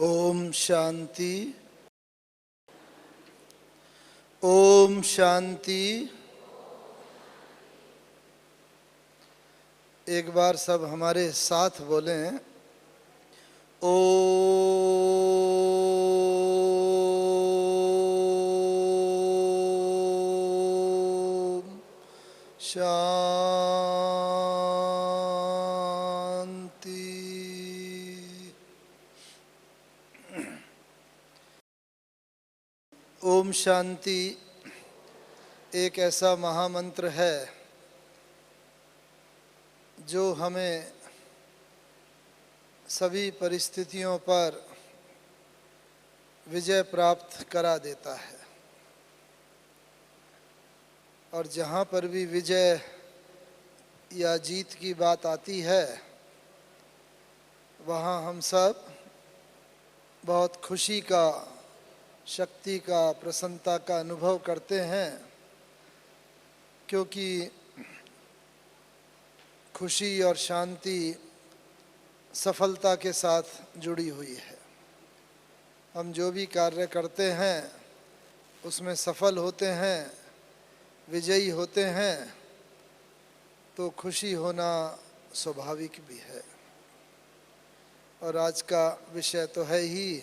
ओम शांति। ओम शांति। एक बार सब हमारे साथ बोलें, ओम शांति। ओम शांति एक ऐसा महामंत्र है जो हमें सभी परिस्थितियों पर विजय प्राप्त करा देता है। और जहाँ पर भी विजय या जीत की बात आती है, वहाँ हम सब बहुत खुशी का, शक्ति का, प्रसन्नता का अनुभव करते हैं, क्योंकि खुशी और शांति सफलता के साथ जुड़ी हुई है। हम जो भी कार्य करते हैं उसमें सफल होते हैं, विजयी होते हैं, तो खुशी होना स्वाभाविक भी है। और आज का विषय तो है ही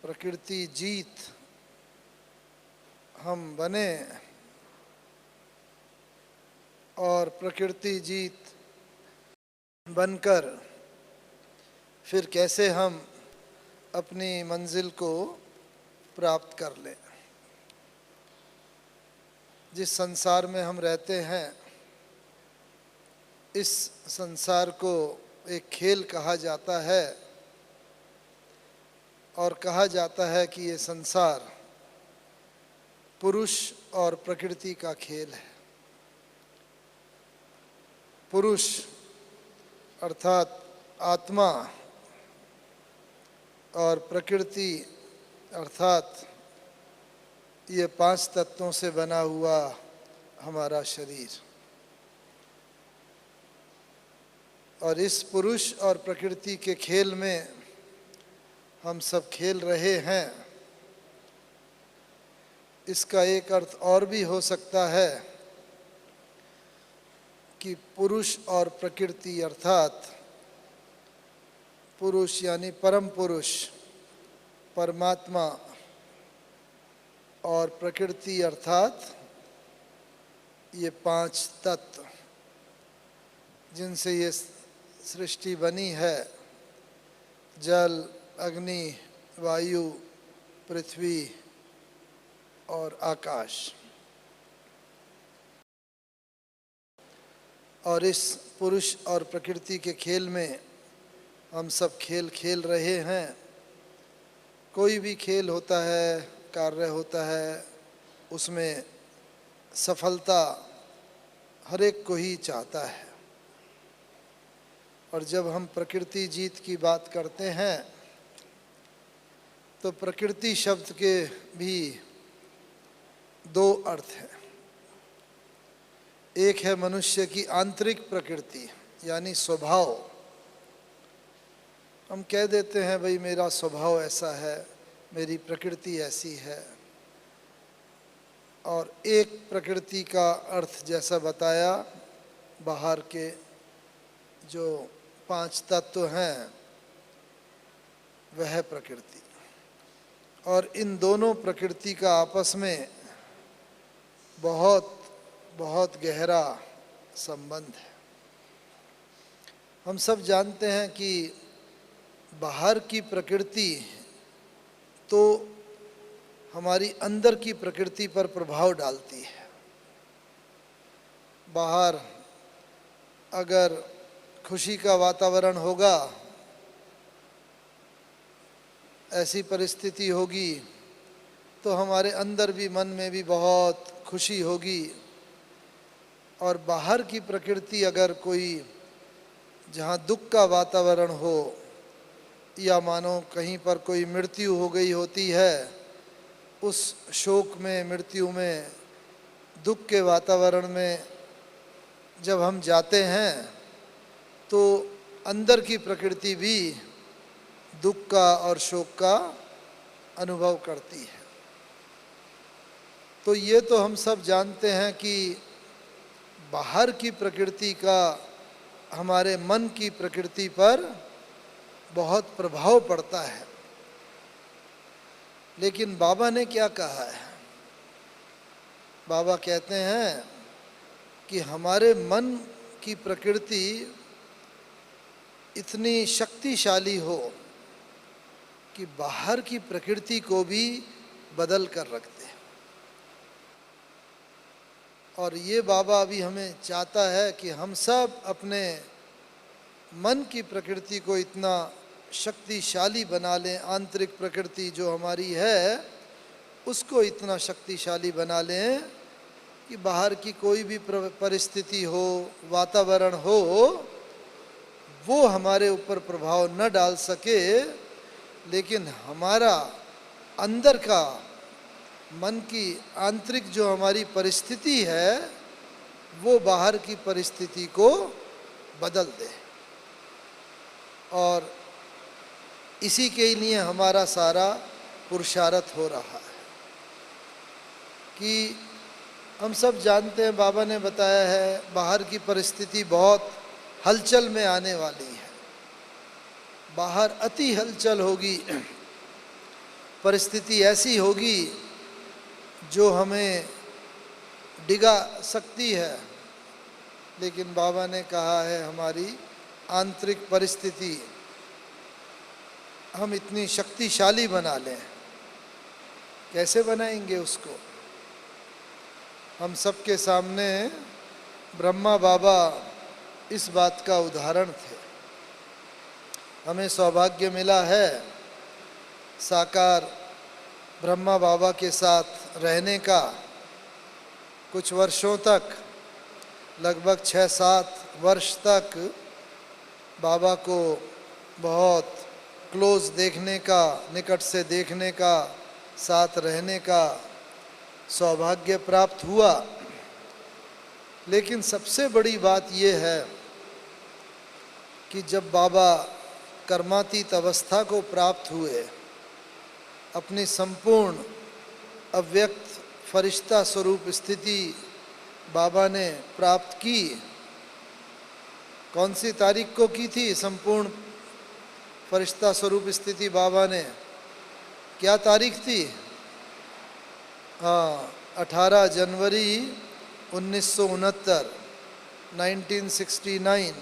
प्रकृति जीत। हम बने और प्रकृति जीत बनकर फिर कैसे हम अपनी मंजिल को प्राप्त कर लें। जिस संसार में हम रहते हैं, इस संसार को एक खेल कहा जाता है और कहा जाता है कि ये संसार पुरुष और प्रकृति का खेल है। पुरुष अर्थात आत्मा और प्रकृति अर्थात ये 5 तत्वों से बना हुआ हमारा शरीर। और इस पुरुष और प्रकृति के खेल में हम सब खेल रहे हैं। इसका एक अर्थ और भी हो सकता है कि पुरुष और प्रकृति अर्थात पुरुष यानी परम पुरुष परमात्मा और प्रकृति अर्थात ये 5 तत्व जिनसे ये सृष्टि बनी है, जल, अग्नि, वायु, पृथ्वी और आकाश। और इस पुरुष और प्रकृति के खेल में हम सब खेल खेल रहे हैं। कोई भी खेल होता है, कार्य होता है, उसमें सफलता हर एक को ही चाहता है। और जब हम प्रकृति जीत की बात करते हैं तो प्रकृति शब्द के भी 2 अर्थ हैं। एक है मनुष्य की आंतरिक प्रकृति यानी स्वभाव। हम कह देते हैं भाई मेरा स्वभाव ऐसा है, मेरी प्रकृति ऐसी है। और एक प्रकृति का अर्थ जैसा बताया, बाहर के जो 5 तत्व हैं वह प्रकृति। और इन दोनों प्रकृति का आपस में बहुत बहुत गहरा संबंध है। हम सब जानते हैं कि बाहर की प्रकृति तो हमारी अंदर की प्रकृति पर प्रभाव डालती है। बाहर अगर खुशी का वातावरण होगा, ऐसी परिस्थिति होगी, तो हमारे अंदर भी, मन में भी बहुत खुशी होगी। और बाहर की प्रकृति अगर कोई जहाँ दुख का वातावरण हो या मानो कहीं पर कोई मृत्यु हो गई होती है, उस शोक में, मृत्यु में, दुख के वातावरण में जब हम जाते हैं तो अंदर की प्रकृति भी दुख का और शोक का अनुभव करती है। तो ये तो हम सब जानते हैं कि बाहर की प्रकृति का हमारे मन की प्रकृति पर बहुत प्रभाव पड़ता है। लेकिन बाबा ने क्या कहा है? बाबा कहते हैं कि हमारे मन की प्रकृति इतनी शक्तिशाली हो कि बाहर की प्रकृति को भी बदल कर रखते हैं। और ये बाबा अभी हमें चाहता है कि हम सब अपने मन की प्रकृति को इतना शक्तिशाली बना लें, आंतरिक प्रकृति जो हमारी है उसको इतना शक्तिशाली बना लें कि बाहर की कोई भी परिस्थिति हो, वातावरण हो, वो हमारे ऊपर प्रभाव न डाल सके, लेकिन हमारा अंदर का मन की आंतरिक जो हमारी परिस्थिति है वो बाहर की परिस्थिति को बदल दे। और इसी के लिए हमारा सारा पुरुषार्थ हो रहा है कि हम सब जानते हैं, बाबा ने बताया है बाहर की परिस्थिति बहुत हलचल में आने वाली है। बाहर अति हलचल होगी, परिस्थिति ऐसी होगी जो हमें डिगा सकती है। लेकिन बाबा ने कहा है हमारी आंतरिक परिस्थिति हम इतनी शक्तिशाली बना लें। कैसे बनाएंगे उसको? हम सबके सामने ब्रह्मा बाबा इस बात का उदाहरण थे। हमें सौभाग्य मिला है साकार ब्रह्मा बाबा के साथ रहने का। कुछ वर्षों तक, लगभग 6-7 वर्ष तक बाबा को बहुत क्लोज देखने का, निकट से देखने का, साथ रहने का सौभाग्य प्राप्त हुआ। लेकिन सबसे बड़ी बात यह है कि जब बाबा कर्मातीत अवस्था को प्राप्त हुए, अपनी संपूर्ण अव्यक्त फरिश्ता स्वरूप स्थिति बाबा ने प्राप्त की। कौन सी तारीख को की थी संपूर्ण फरिश्ता स्वरूप स्थिति बाबा ने? क्या तारीख थी? 18 जनवरी 1969, 1969।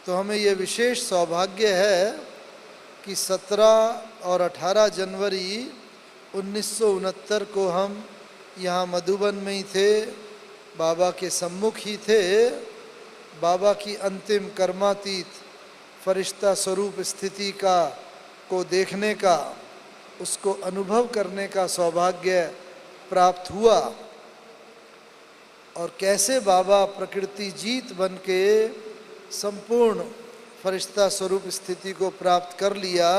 तो हमें ये विशेष सौभाग्य है कि 17 और 18 जनवरी 1969 को हम यहाँ मधुबन में ही थे, बाबा के सम्मुख ही थे। बाबा की अंतिम कर्मातीत फरिश्ता स्वरूप स्थिति को देखने का, उसको अनुभव करने का सौभाग्य प्राप्त हुआ। और कैसे बाबा प्रकृति जीत बन के संपूर्ण फरिश्ता स्वरूप स्थिति को प्राप्त कर लिया,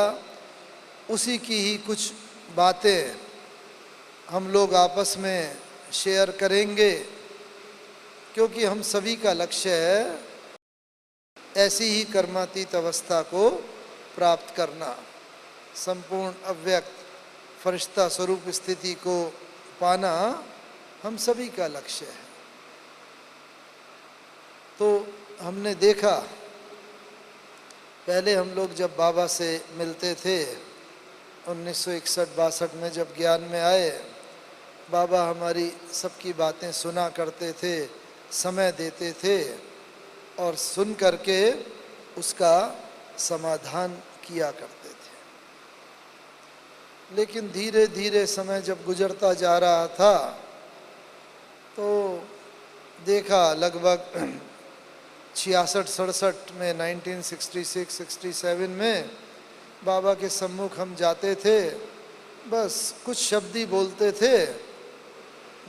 उसी की ही कुछ बातें हम लोग आपस में शेयर करेंगे, क्योंकि हम सभी का लक्ष्य है ऐसी ही कर्मातीत अवस्था को प्राप्त करना। संपूर्ण अव्यक्त फरिश्ता स्वरूप स्थिति को पाना हम सभी का लक्ष्य है। तो हमने देखा, पहले हम लोग जब बाबा से मिलते थे 1961-62 में जब ज्ञान में आए, बाबा हमारी सबकी बातें सुना करते थे, समय देते थे और सुन करके उसका समाधान किया करते थे। लेकिन धीरे धीरे समय जब गुजरता जा रहा था तो देखा लगभग 66-67 में, 1966-67 में बाबा के सम्मुख हम जाते थे, बस कुछ शब्द ही बोलते थे।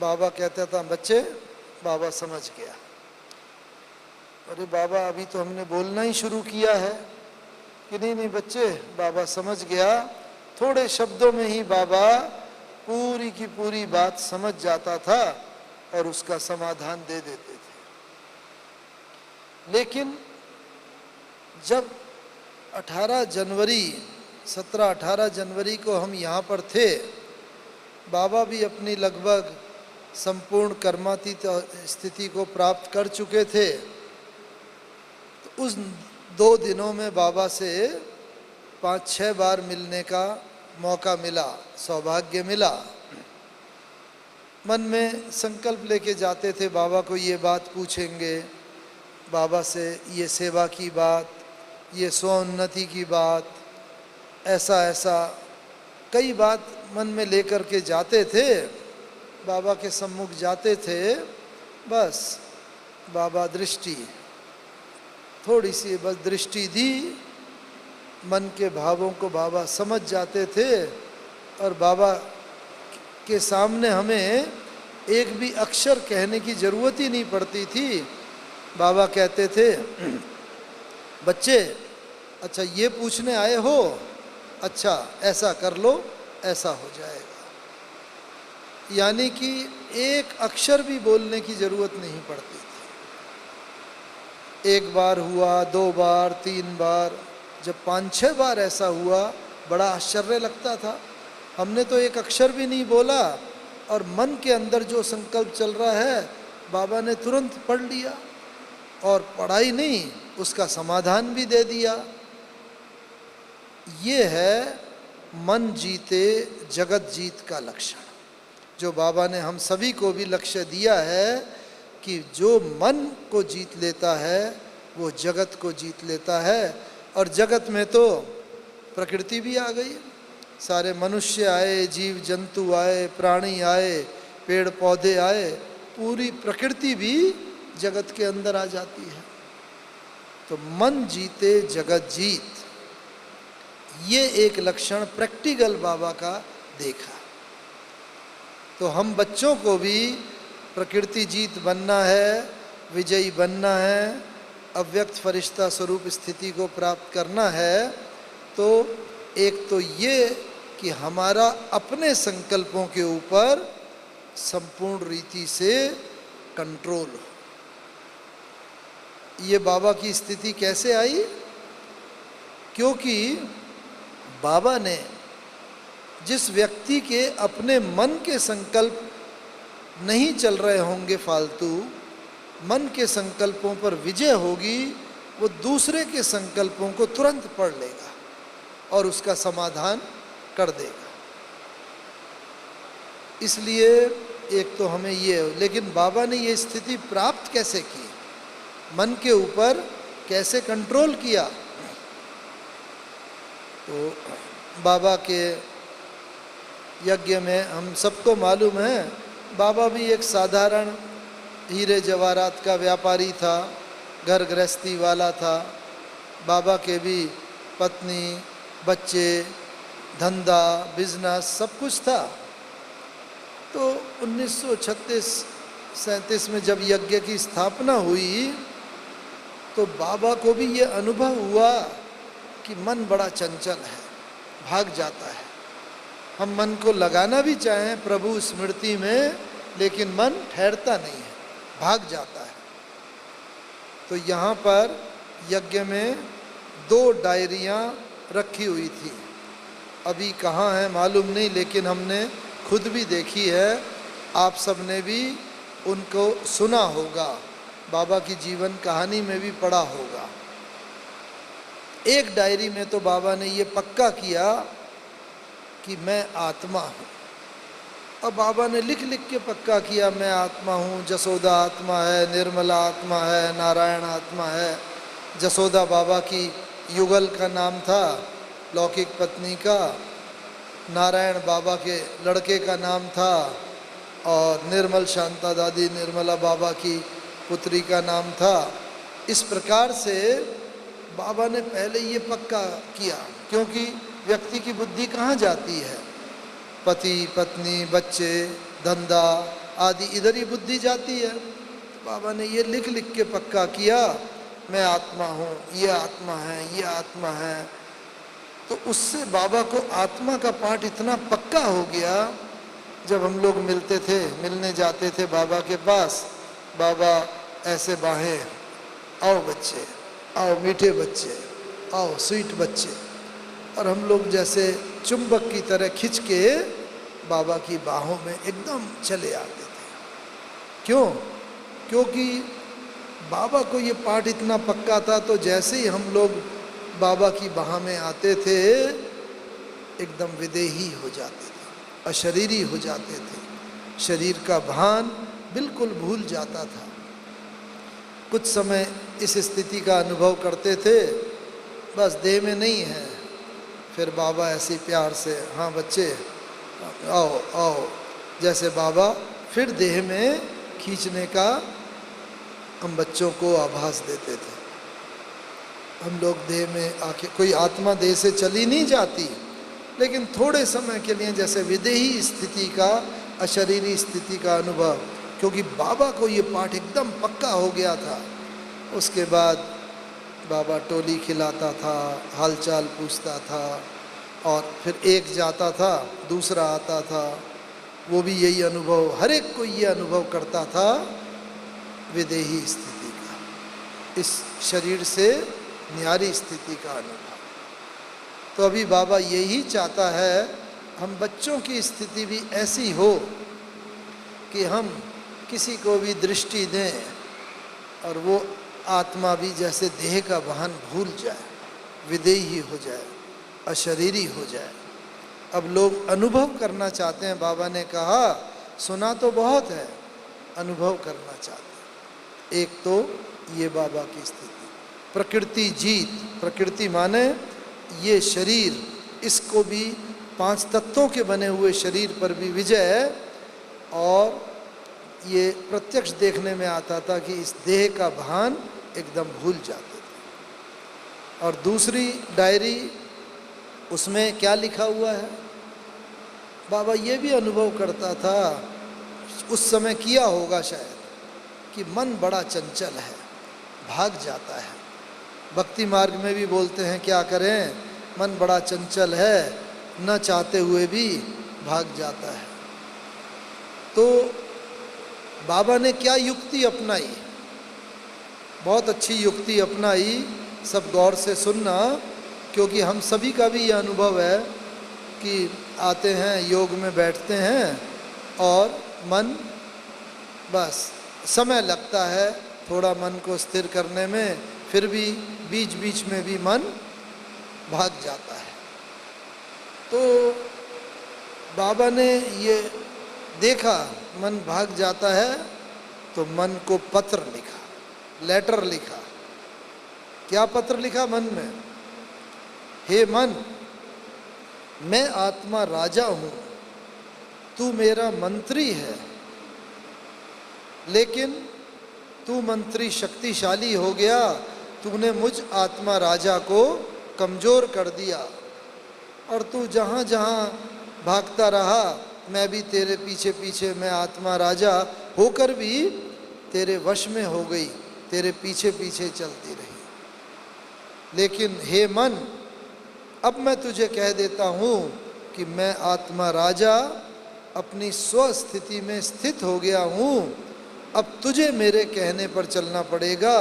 बाबा कहता था, बच्चे बाबा समझ गया। अरे बाबा अभी तो हमने बोलना ही शुरू किया है। कि नहीं नहीं बच्चे, बाबा समझ गया। थोड़े शब्दों में ही बाबा पूरी की पूरी बात समझ जाता था और उसका समाधान दे देते थे। लेकिन जब 18 जनवरी 17-18 जनवरी को हम यहाँ पर थे। बाबा भी अपनी लगभग संपूर्ण कर्मातीत स्थिति को प्राप्त कर चुके थे। तो उस 2 दिनों में बाबा से 5-6 बार मिलने का मौका मिला, सौभाग्य मिला। मन में संकल्प लेके जाते थे, बाबा को ये बात पूछेंगे, बाबा से ये सेवा की बात, ये स्वोन्नति की बात, ऐसा ऐसा कई बात मन में लेकर के जाते थे। बाबा के सम्मुख जाते थे, बस बाबा दृष्टि, थोड़ी सी बस दृष्टि दी, मन के भावों को बाबा समझ जाते थे और बाबा के सामने हमें एक भी अक्षर कहने की ज़रूरत ही नहीं पड़ती थी। बाबा कहते थे, बच्चे अच्छा ये पूछने आए हो, अच्छा ऐसा कर लो, ऐसा हो जाएगा। यानी कि एक अक्षर भी बोलने की ज़रूरत नहीं पड़ती थी। 1 बार हुआ, 2 बार, 3 बार, जब 5-6 बार ऐसा हुआ बड़ा आश्चर्य लगता था। हमने तो एक अक्षर भी नहीं बोला और मन के अंदर जो संकल्प चल रहा है बाबा ने तुरंत पढ़ लिया, और पढ़ाई नहीं उसका समाधान भी दे दिया। ये है मन जीते जगत जीत का लक्षण, जो बाबा ने हम सभी को भी लक्ष्य दिया है कि जो मन को जीत लेता है वो जगत को जीत लेता है। और जगत में तो प्रकृति भी आ गई, सारे मनुष्य आए, जीव जंतु आए, प्राणी आए, पेड़ पौधे आए, पूरी प्रकृति भी जगत के अंदर आ जाती है। तो मन जीते जगत जीत, ये एक लक्षण प्रैक्टिकल बाबा का देखा। तो हम बच्चों को भी प्रकृति जीत बनना है, विजयी बनना है, अव्यक्त फरिश्ता स्वरूप स्थिति को प्राप्त करना है। तो एक तो ये कि हमारा अपने संकल्पों के ऊपर संपूर्ण रीति से कंट्रोल हो। ये बाबा की स्थिति कैसे आई? क्योंकि बाबा ने जिस व्यक्ति के अपने मन के संकल्प नहीं चल रहे होंगे फालतू, मन के संकल्पों पर विजय होगी, वो दूसरे के संकल्पों को तुरंत पढ़ लेगा और उसका समाधान कर देगा। इसलिए एक तो हमें ये, लेकिन बाबा ने ये स्थिति प्राप्त कैसे की, मन के ऊपर कैसे कंट्रोल किया? तो बाबा के यज्ञ में हम सबको मालूम है, बाबा भी एक साधारण हीरे जवाहरात का व्यापारी था, घर गृहस्थी वाला था। बाबा के भी पत्नी, बच्चे, धंधा, बिजनेस सब कुछ था। तो 1936-37 में जब यज्ञ की स्थापना हुई तो बाबा को भी ये अनुभव हुआ कि मन बड़ा चंचल है, भाग जाता है। हम मन को लगाना भी चाहें प्रभु स्मृति में, लेकिन मन ठहरता नहीं है, भाग जाता है। तो यहाँ पर यज्ञ में 2 डायरियाँ रखी हुई थी, अभी कहाँ है मालूम नहीं, लेकिन हमने खुद भी देखी है, आप सब ने भी उनको सुना होगा, बाबा की जीवन कहानी में भी पढ़ा होगा। एक डायरी में तो बाबा ने ये पक्का किया कि मैं आत्मा हूँ। अब बाबा ने लिख लिख के पक्का किया, मैं आत्मा हूँ, जसोदा आत्मा है, निर्मला आत्मा है, नारायण आत्मा है। जसोदा बाबा की युगल का नाम था, लौकिक पत्नी का। नारायण बाबा के लड़के का नाम था, और निर्मल शांता दादी निर्मला बाबा की पुत्री का नाम था। इस प्रकार से बाबा ने पहले ये पक्का किया, क्योंकि व्यक्ति की बुद्धि कहाँ जाती है, पति पत्नी बच्चे धंधा आदि, इधर ही बुद्धि जाती है। बाबा ने ये लिख लिख के पक्का किया, मैं आत्मा हूँ, ये आत्मा है, ये आत्मा है। तो उससे बाबा को आत्मा का पाठ इतना पक्का हो गया, जब हम लोग मिलने जाते थे बाबा के पास, बाबा ऐसे बाहें, आओ बच्चे, आओ मीठे बच्चे, आओ स्वीट बच्चे। और हम लोग जैसे चुंबक की तरह खिंच के बाबा की बाहों में एकदम चले आते थे। क्यों? क्योंकि बाबा को ये पाठ इतना पक्का था, तो जैसे ही हम लोग बाबा की बाह में आते थे एकदम विदेही हो जाते थे, अशरीरी हो जाते थे, शरीर का भान बिल्कुल भूल जाता था। कुछ समय इस स्थिति का अनुभव करते थे, बस देह में नहीं है, फिर बाबा ऐसे प्यार से, हाँ बच्चे आओ आओ, जैसे बाबा फिर देह में खींचने का हम बच्चों को आभास देते थे। हम लोग देह में आके, कोई आत्मा देह से चली नहीं जाती, लेकिन थोड़े समय के लिए जैसे विदेही स्थिति का, अशरीरी स्थिति का अनुभव, क्योंकि बाबा को ये पाठ एकदम पक्का हो गया था। उसके बाद बाबा टोली खिलाता था, हालचाल पूछता था, और फिर एक जाता था दूसरा आता था, वो भी यही अनुभव, हर एक को ये अनुभव करता था विदेही स्थिति का, इस शरीर से न्यारी स्थिति का अनुभव। तो अभी बाबा यही चाहता है हम बच्चों की स्थिति भी ऐसी हो कि हम किसी को भी दृष्टि दें और वो आत्मा भी जैसे देह का वाहन भूल जाए, विदेही हो जाए, अशरीरी हो जाए। अब लोग अनुभव करना चाहते हैं। बाबा ने कहा सुना तो बहुत है, अनुभव करना चाहते हैं। एक तो ये बाबा की स्थिति, प्रकृति जीत, प्रकृति माने ये शरीर, इसको भी 5 तत्वों के बने हुए शरीर पर भी विजय। और ये प्रत्यक्ष देखने में आता था कि इस देह का भान एकदम भूल जाते थे। और दूसरी डायरी, उसमें क्या लिखा हुआ है, बाबा ये भी अनुभव करता था, उस समय किया होगा शायद, कि मन बड़ा चंचल है, भाग जाता है। भक्ति मार्ग में भी बोलते हैं क्या करें, मन बड़ा चंचल है, न चाहते हुए भी भाग जाता है। तो बाबा ने क्या युक्ति अपनाई, बहुत अच्छी युक्ति अपनाई, सब गौर से सुनना, क्योंकि हम सभी का भी ये अनुभव है कि आते हैं योग में बैठते हैं और मन, बस समय लगता है थोड़ा मन को स्थिर करने में, फिर भी बीच बीच में भी मन भाग जाता है। तो बाबा ने ये देखा मन भाग जाता है, तो मन को पत्र लिखा, लेटर लिखा। क्या पत्र लिखा मन में, हे मन, मैं आत्मा राजा हूँ, तू मेरा मंत्री है, लेकिन तू मंत्री शक्तिशाली हो गया, तूने मुझ आत्मा राजा को कमज़ोर कर दिया, और तू जहाँ जहाँ भागता रहा, मैं भी तेरे पीछे पीछे, मैं आत्मा राजा होकर भी तेरे वश में हो गई, तेरे पीछे पीछे चलती रही। लेकिन हे मन, अब मैं तुझे कह देता हूँ कि मैं आत्मा राजा अपनी स्वस्थिति में स्थित हो गया हूँ। अब तुझे मेरे कहने पर चलना पड़ेगा,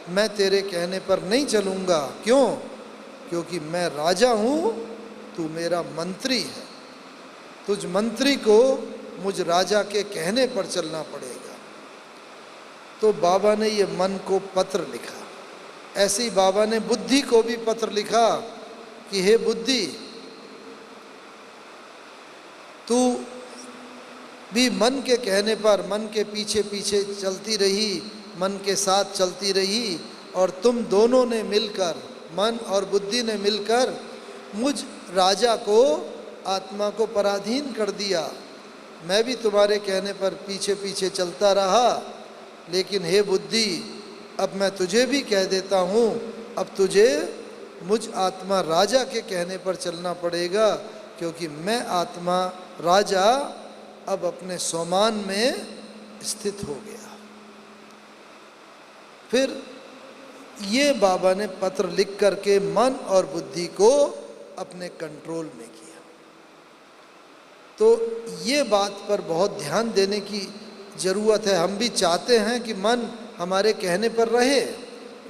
मैं तेरे कहने पर नहीं चलूँगा। क्यों? क्योंकि मैं राजा हूँ, तू मेरा मंत्री है, तुझ मंत्री को मुझ राजा के कहने पर चलना पड़ेगा। तो बाबा ने ये मन को पत्र लिखा। ऐसे ही बाबा ने बुद्धि को भी पत्र लिखा कि हे बुद्धि, तू भी मन के कहने पर, मन के पीछे पीछे चलती रही, मन के साथ चलती रही, और तुम दोनों ने मिलकर, मन और बुद्धि ने मिलकर मुझ राजा को, आत्मा को पराधीन कर दिया। मैं भी तुम्हारे कहने पर पीछे पीछे चलता रहा, लेकिन हे बुद्धि, अब मैं तुझे भी कह देता हूँ, अब तुझे मुझ आत्मा राजा के कहने पर चलना पड़ेगा, क्योंकि मैं आत्मा राजा अब अपने स्वमान में स्थित हो गया। फिर ये बाबा ने पत्र लिख करके मन और बुद्धि को अपने कंट्रोल में किया। तो ये बात पर बहुत ध्यान देने की ज़रूरत है। हम भी चाहते हैं कि मन हमारे कहने पर रहे,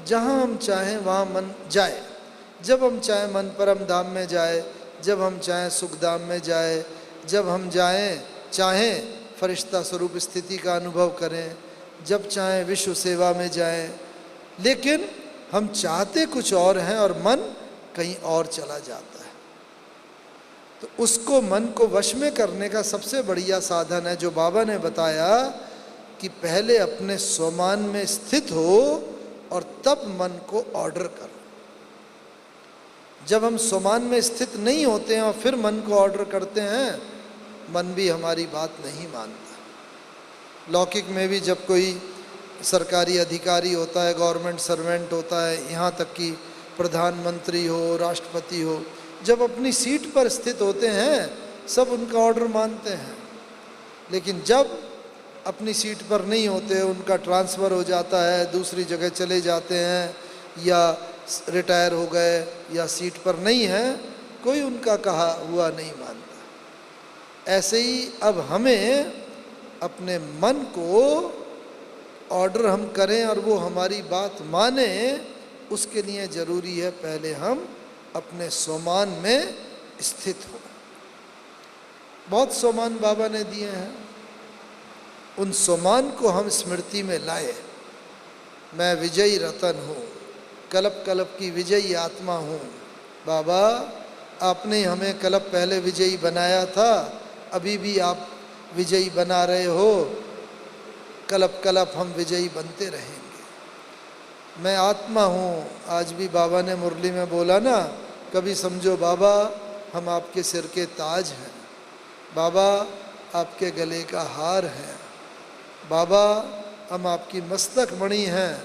जहाँ हम चाहें वहाँ मन जाए, जब हम चाहें मन परम धाम में जाए, जब हम चाहें सुख धाम में जाए, जब हम चाहें फरिश्ता स्वरूप स्थिति का अनुभव करें, जब चाहें विश्व सेवा में जाएं, लेकिन हम चाहते कुछ और हैं और मन कहीं और चला जाता है। तो उसको, मन को वश में करने का सबसे बढ़िया साधन है जो बाबा ने बताया कि पहले अपने स्वमान में स्थित हो और तब मन को ऑर्डर करो। जब हम स्वमान में स्थित नहीं होते हैं और फिर मन को ऑर्डर करते हैं, मन भी हमारी बात नहीं मानता। लौकिक में भी जब कोई सरकारी अधिकारी होता है, गवर्नमेंट सर्वेंट होता है, यहाँ तक कि प्रधानमंत्री हो, राष्ट्रपति हो, जब अपनी सीट पर स्थित होते हैं सब उनका ऑर्डर मानते हैं, लेकिन जब अपनी सीट पर नहीं होते, उनका ट्रांसफ़र हो जाता है, दूसरी जगह चले जाते हैं या रिटायर हो गए या सीट पर नहीं है, कोई उनका कहा हुआ नहीं मानता। ऐसे ही अब हमें अपने मन को ऑर्डर हम करें और वो हमारी बात माने, उसके लिए ज़रूरी है पहले हम अपने स्वमान में स्थित हो। बहुत स्वमान बाबा ने दिए हैं, उन स्वमान को हम स्मृति में लाए। मैं विजयी रतन हूँ, कल्प कल्प की विजयी आत्मा हूँ। बाबा आपने हमें कल्प पहले विजयी बनाया था, अभी भी आप विजयी बना रहे हो, कल्प कल्प हम विजयी बनते रहेंगे। मैं आत्मा हूँ, आज भी बाबा ने मुरली में बोला ना, कभी समझो बाबा हम आपके सिर के ताज हैं, बाबा आपके गले का हार है, बाबा हम आपकी मस्तक मणि हैं,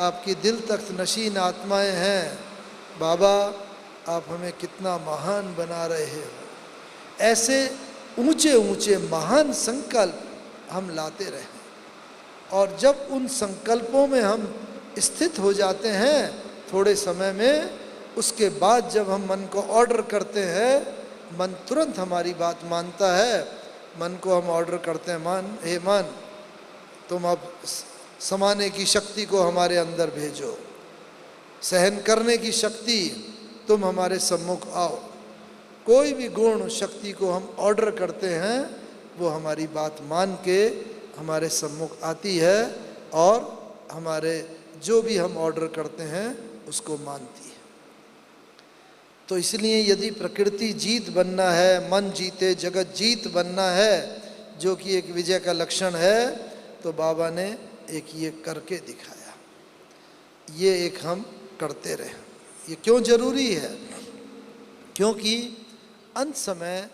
आपकी दिल तख्त नशीन आत्माएं हैं, बाबा आप हमें कितना महान बना रहे हो। ऐसे ऊंचे ऊंचे महान संकल्प हम लाते रहें, और जब उन संकल्पों में हम स्थित हो जाते हैं थोड़े समय में, उसके बाद जब हम मन को ऑर्डर करते हैं, मन तुरंत हमारी बात मानता है। मन को हम ऑर्डर करते हैं, मन हे मन तुम अब समाने की शक्ति को हमारे अंदर भेजो, सहन करने की शक्ति तुम हमारे सम्मुख आओ। कोई भी गुण शक्ति को हम ऑर्डर करते हैं, वो हमारी बात मान के हमारे सम्मुख आती है और हमारे जो भी हम ऑर्डर करते हैं उसको मानती है। तो इसलिए यदि प्रकृति जीत बनना है, मन जीते जगत जीत बनना है, जो कि एक विजय का लक्षण है, तो बाबा ने एक ये करके दिखाया। ये एक हम करते रहे। ये क्यों जरूरी है? क्योंकि अंत समय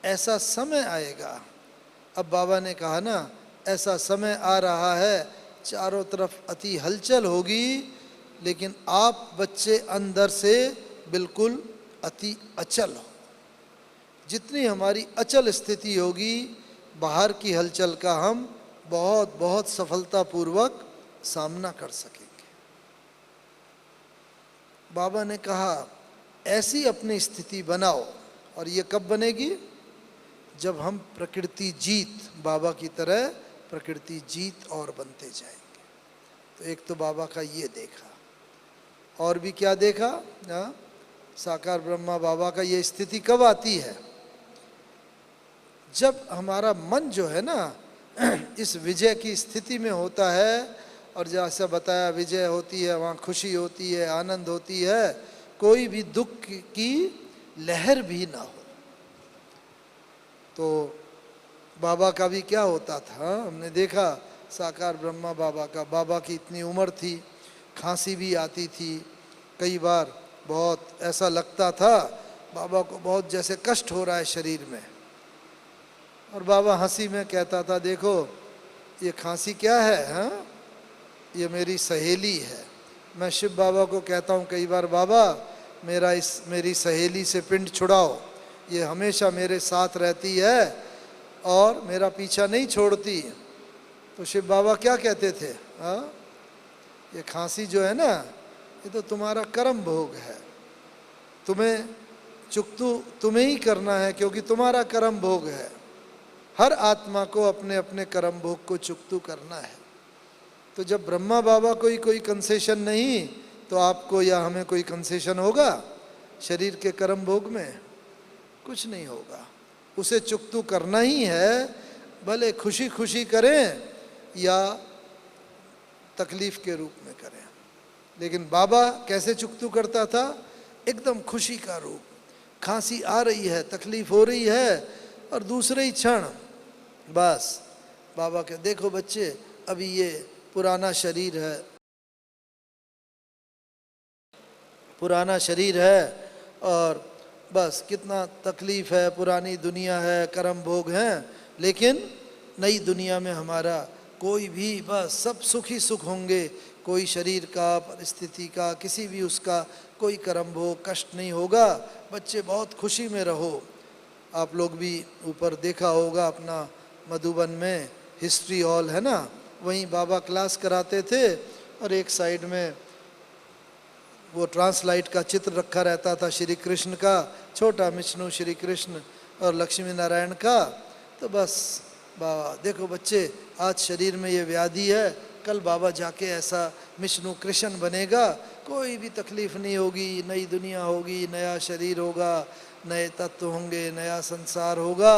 ऐसा समय आएगा, अब बाबा ने कहा ना, ऐसा समय आ रहा है चारों तरफ अति हलचल होगी, लेकिन आप बच्चे अंदर से बिल्कुल अति अचल हो। जितनी हमारी अचल स्थिति होगी, बाहर की हलचल का हम बहुत बहुत सफलतापूर्वक सामना कर सकेंगे। बाबा ने कहा ऐसी अपनी स्थिति बनाओ, और ये कब बनेगी? जब हम प्रकृति जीत, बाबा की तरह प्रकृति जीत और बनते जाएंगे। तो एक तो बाबा का ये देखा, और भी क्या देखा? साकार ब्रह्मा बाबा का ये स्थिति कब आती है? जब हमारा मन जो है ना इस विजय की स्थिति में होता है, और जैसा बताया विजय होती है वहाँ खुशी होती है, आनंद होती है, कोई भी दुख की लहर भी ना हो। तो बाबा का भी क्या होता था, हमने देखा साकार ब्रह्मा बाबा का, बाबा की इतनी उम्र थी, खांसी भी आती थी, कई बार बहुत ऐसा लगता था बाबा को बहुत जैसे कष्ट हो रहा है शरीर में, और बाबा हंसी में कहता था देखो ये खांसी क्या है, हाँ ये मेरी सहेली है। मैं शिव बाबा को कहता हूँ कई बार, बाबा मेरी सहेली से पिंड छुड़ाओ, ये हमेशा मेरे साथ रहती है और मेरा पीछा नहीं छोड़ती। तो शिव बाबा क्या कहते थे, हाँ ये खांसी जो है ना, ये तो तुम्हारा कर्म भोग है, तुम्हें चुकतू तुम्हें ही करना है, क्योंकि तुम्हारा कर्म भोग है। हर आत्मा को अपने अपने कर्म भोग को चुकतू करना है। तो जब ब्रह्मा बाबा को ही कोई कंसेशन नहीं, तो आपको या हमें कोई कंसेशन होगा? शरीर के कर्म भोग में? कुछ नहीं होगा। उसे चुकतू करना ही है, भले खुशी खुशी करें या तकलीफ के रूप में करें। लेकिन बाबा कैसे चुकतू करता था? एकदम खुशी का रूप। खांसी आ रही है, तकलीफ हो रही है, और दूसरे ही क्षण बस बाबा के देखो बच्चे, अभी ये पुराना शरीर है, पुराना शरीर है, और बस कितना तकलीफ है, पुरानी दुनिया है, कर्म भोग हैं, लेकिन नई दुनिया में हमारा कोई भी बस सब सुख ही सुख होंगे। कोई शरीर का, परिस्थिति का, किसी भी उसका कोई कर्म भोग कष्ट नहीं होगा। बच्चे बहुत खुशी में रहो। आप लोग भी ऊपर देखा होगा अपना मधुबन में हिस्ट्री हॉल है ना, वहीं बाबा क्लास कराते थे, और एक साइड में वो ट्रांसलाइट का चित्र रखा रहता था श्री कृष्ण का, छोटा विष्णु, श्री कृष्ण और लक्ष्मी नारायण का। तो बस बाबा देखो बच्चे, आज शरीर में ये व्याधि है, कल बाबा जाके ऐसा विष्णु कृष्ण बनेगा, कोई भी तकलीफ नहीं होगी, नई दुनिया होगी, नया शरीर होगा, नए तत्व होंगे, नया संसार होगा।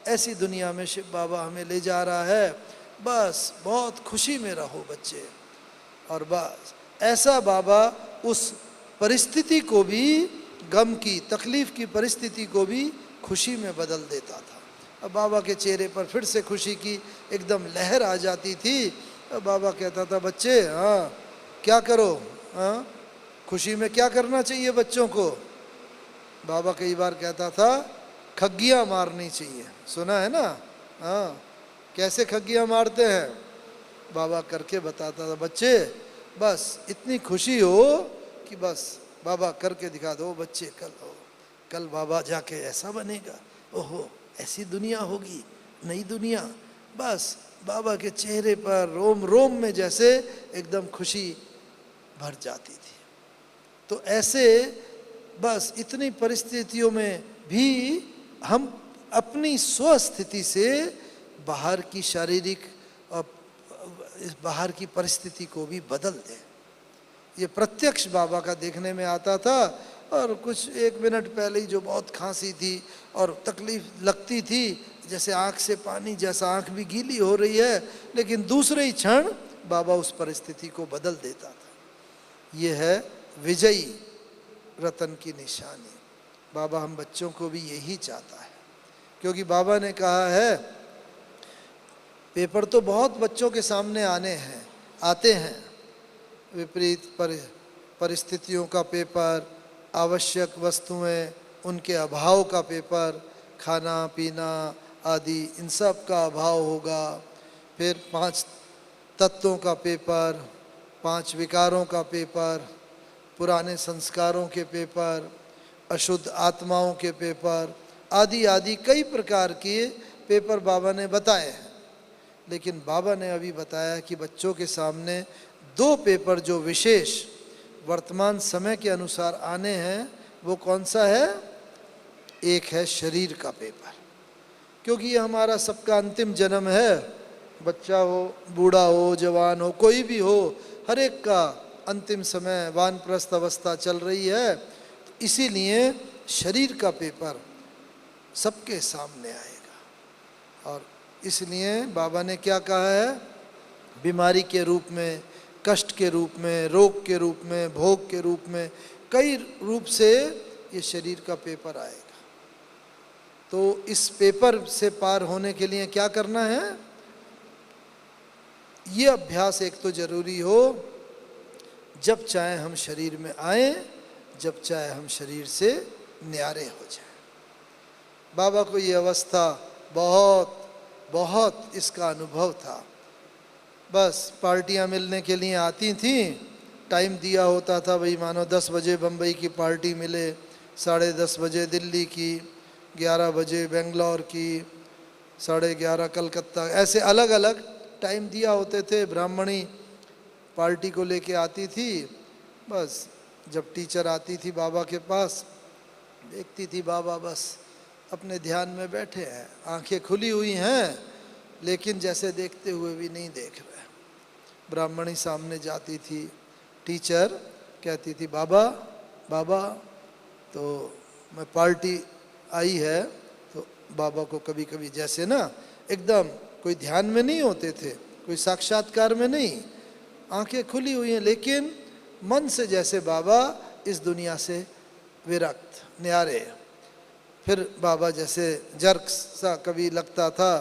ऐसी दुनिया में शिव बाबा हमें ले जा रहा है। बस बहुत खुशी में रहो बच्चे। और बस ऐसा बाबा उस परिस्थिति को भी, गम की, तकलीफ की परिस्थिति को भी खुशी में बदल देता था। अब बाबा के चेहरे पर फिर से खुशी की एकदम लहर आ जाती थी। अब बाबा कहता था बच्चे, हाँ क्या करो, हाँ खुशी में क्या करना चाहिए बच्चों को? बाबा कई बार कहता था खग्गियाँ मारनी चाहिए, सुना है ना? हाँ, कैसे खग्गियाँ मारते हैं बाबा करके बताता था। बच्चे बस इतनी खुशी हो कि बस बाबा करके दिखा दो। बच्चे कल बाबा जाके ऐसा बनेगा, ओहो ऐसी दुनिया होगी, नई दुनिया। बस बाबा के चेहरे पर रोम रोम में जैसे एकदम खुशी भर जाती थी। तो ऐसे बस इतनी परिस्थितियों में भी हम अपनी स्वस्थिति से बाहर की शारीरिक और बाहर की परिस्थिति को भी बदल दें। ये प्रत्यक्ष बाबा का देखने में आता था। और कुछ एक मिनट पहले ही जो बहुत खांसी थी और तकलीफ लगती थी, जैसे आँख से पानी, जैसा आँख भी गीली हो रही है, लेकिन दूसरे ही क्षण बाबा उस परिस्थिति को बदल देता था। ये है विजयी रतन की निशानी। बाबा हम बच्चों को भी यही चाहता है, क्योंकि बाबा ने कहा है पेपर तो बहुत बच्चों के सामने आते हैं, विपरीत परिस्थितियों का पेपर, आवश्यक वस्तुएं, उनके अभाव का पेपर, खाना पीना आदि इन सब का अभाव होगा। फिर 5 तत्वों का पेपर, 5 विकारों का पेपर, पुराने संस्कारों के पेपर, अशुद्ध आत्माओं के पेपर, आदि आदि कई प्रकार के पेपर बाबा ने बताए हैं। लेकिन बाबा ने अभी बताया कि बच्चों के सामने 2 पेपर जो विशेष वर्तमान समय के अनुसार आने हैं, वो कौन सा है? एक है शरीर का पेपर, क्योंकि ये हमारा सबका अंतिम जन्म है। बच्चा हो, बूढ़ा हो, जवान हो, कोई भी हो, हर एक का अंतिम समय, वानप्रस्थ अवस्था चल रही है। तो इसीलिए शरीर का पेपर सबके सामने आएगा। और इसलिए बाबा ने क्या कहा है? बीमारी के रूप में, कष्ट के रूप में, रोग के रूप में, भोग के रूप में, कई रूप से ये शरीर का पेपर आएगा। तो इस पेपर से पार होने के लिए क्या करना है? ये अभ्यास एक तो जरूरी हो, जब चाहे हम शरीर में आए, जब चाहे हम शरीर से न्यारे हो जाए। बाबा को ये अवस्था बहुत बहुत इसका अनुभव था। बस पार्टियां मिलने के लिए आती थीं, टाइम दिया होता था, भाई मानो 10 बजे बम्बई की पार्टी मिले, 10:30 बजे दिल्ली की, 11 बजे बेंगलोर की, 11:30 कलकत्ता, ऐसे अलग अलग टाइम दिया होते थे। ब्राह्मणी पार्टी को लेके आती थी। बस जब टीचर आती थी बाबा के पास, देखती थी बाबा बस अपने ध्यान में बैठे हैं, आंखें खुली हुई हैं, लेकिन जैसे देखते हुए भी नहीं देख रहे। ब्राह्मणी सामने जाती थी, टीचर कहती थी बाबा बाबा, तो मैं पार्टी आई है, तो बाबा को कभी कभी जैसे ना एकदम कोई ध्यान में नहीं होते थे, कोई साक्षात्कार में नहीं, आंखें खुली हुई हैं, लेकिन मन से जैसे बाबा इस दुनिया से विरक्त, न्यारे। फिर बाबा जैसे जर्क सा कभी लगता था,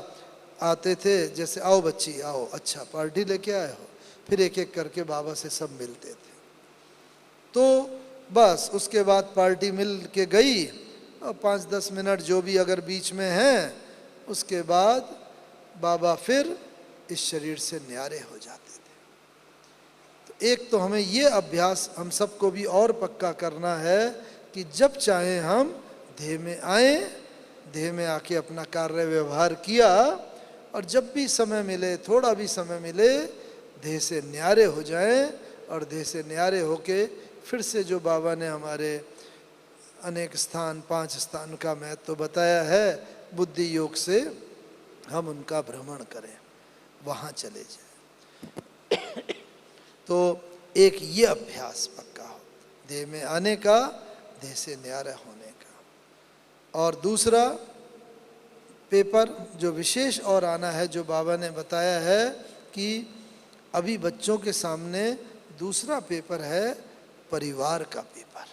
आते थे जैसे आओ बच्ची आओ, अच्छा पार्टी लेके आए हो, फिर एक एक करके बाबा से सब मिलते थे। तो बस उसके बाद पार्टी मिल के गई और 5-10 मिनट जो भी अगर बीच में है, उसके बाद बाबा फिर इस शरीर से न्यारे हो जाते थे। तो एक तो हमें ये अभ्यास हम सबको भी और पक्का करना है कि जब चाहे हम देह में आए, देह में आके अपना कार्य व्यवहार किया, और जब भी समय मिले, थोड़ा भी समय मिले, देह से न्यारे हो जाएं, और देह से न्यारे होके फिर से जो बाबा ने हमारे अनेक स्थान, 5 स्थान का महत्व तो बताया है, बुद्धि योग से हम उनका भ्रमण करें, वहाँ चले जाएं। तो एक ये अभ्यास पक्का हो, देह में आने का, देह से न्यारा होने का। और दूसरा पेपर जो विशेष और आना है, जो बाबा ने बताया है कि अभी बच्चों के सामने दूसरा पेपर है, परिवार का पेपर।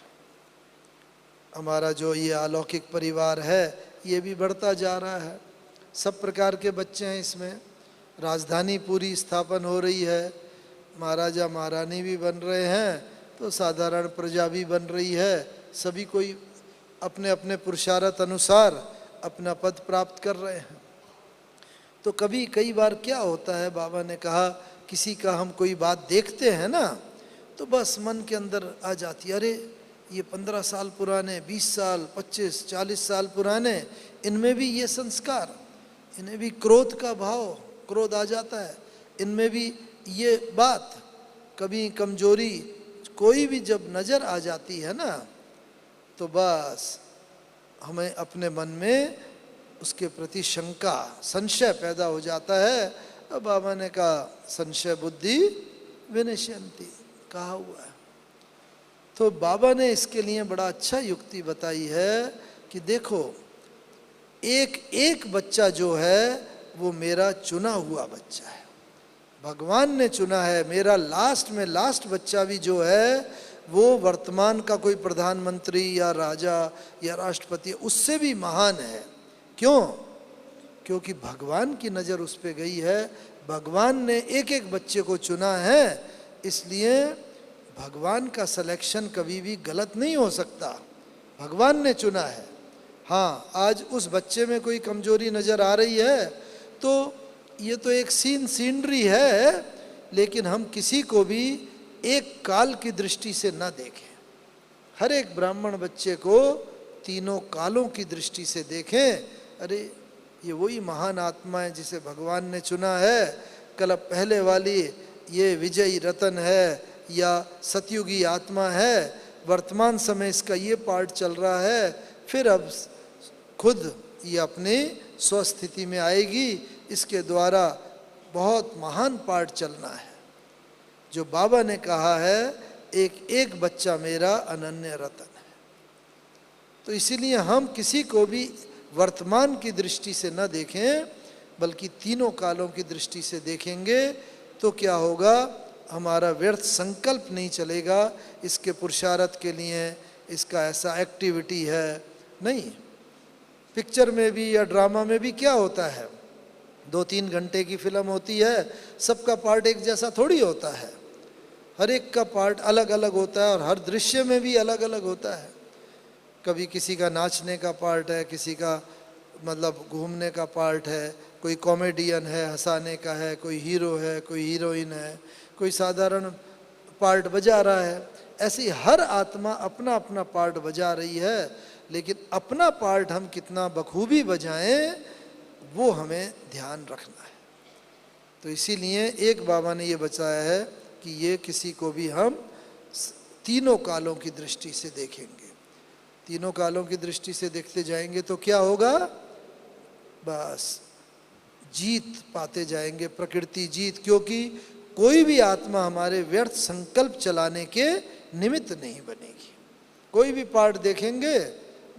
हमारा जो ये अलौकिक परिवार है, ये भी बढ़ता जा रहा है, सब प्रकार के बच्चे हैं इसमें, राजधानी पूरी स्थापन हो रही है, महाराजा महारानी भी बन रहे हैं, तो साधारण प्रजा भी बन रही है, सभी कोई अपने अपने पुरुषार्थ अनुसार अपना पद प्राप्त कर रहे हैं। तो कभी कई बार क्या होता है, बाबा ने कहा किसी का हम कोई बात देखते हैं ना, तो बस मन के अंदर आ जाती है, अरे ये 15 साल पुराने, 20 साल, 25, 40 साल पुराने, इनमें भी ये संस्कार, इन्हें भी क्रोध का भाव, क्रोध आ जाता है, इनमें भी ये बात, कभी कमजोरी कोई भी जब नज़र आ जाती है ना, तो बस हमें अपने मन में उसके प्रति शंका, संशय पैदा हो जाता है। अब बाबा ने कहा संशय बुद्धि विनश्यन्ति, कहा हुआ है। तो बाबा ने इसके लिए बड़ा अच्छा युक्ति बताई है कि देखो, एक एक बच्चा जो है वो मेरा चुना हुआ बच्चा है, भगवान ने चुना है। मेरा लास्ट में लास्ट बच्चा भी जो है वो वर्तमान का कोई प्रधानमंत्री या राजा या राष्ट्रपति, उससे भी महान है। क्यों? क्योंकि भगवान की नज़र उस पर गई है, भगवान ने एक एक बच्चे को चुना है, इसलिए भगवान का सिलेक्शन कभी भी गलत नहीं हो सकता, भगवान ने चुना है। हाँ, आज उस बच्चे में कोई कमजोरी नज़र आ रही है तो ये तो एक सीनरी है, लेकिन हम किसी को भी एक काल की दृष्टि से न देखें। हर एक ब्राह्मण बच्चे को तीनों कालों की दृष्टि से देखें। अरे ये वही महान आत्मा है जिसे भगवान ने चुना है। कल पहले वाली ये विजयी रतन है या सतयुगी आत्मा है, वर्तमान समय इसका ये पार्ट चल रहा है, फिर अब खुद ये अपनी स्वस्थिति में आएगी, इसके द्वारा बहुत महान पार्ट चलना है। जो बाबा ने कहा है एक एक बच्चा मेरा अनन्य रतन है। तो इसीलिए हम किसी को भी वर्तमान की दृष्टि से न देखें, बल्कि तीनों कालों की दृष्टि से देखेंगे तो क्या होगा, हमारा व्यर्थ संकल्प नहीं चलेगा, इसके पुरुषार्थ के लिए इसका ऐसा एक्टिविटी है नहीं। पिक्चर में भी या ड्रामा में भी क्या होता है, 2-3 घंटे की फिल्म होती है, सबका पार्ट एक जैसा थोड़ी होता है, हर एक का पार्ट अलग अलग होता है और हर दृश्य में भी अलग अलग होता है। कभी किसी का नाचने का पार्ट है, किसी का मतलब घूमने का पार्ट है, कोई कॉमेडियन है, हंसाने का है, कोई हीरो है, कोई हीरोइन है, कोई साधारण पार्ट बजा रहा है। ऐसी हर आत्मा अपना अपना पार्ट बजा रही है, लेकिन अपना पार्ट हम कितना बखूबी बजाएं वो हमें ध्यान रखना है। तो इसीलिए एक बाबा ने ये बताया है कि ये किसी को भी हम तीनों कालों की दृष्टि से देखेंगे। तीनों कालों की दृष्टि से देखते जाएंगे तो क्या होगा, बस जीत पाते जाएंगे, प्रकृति जीत। क्योंकि कोई भी आत्मा हमारे व्यर्थ संकल्प चलाने के निमित्त नहीं बनेगी। कोई भी पार्ट देखेंगे,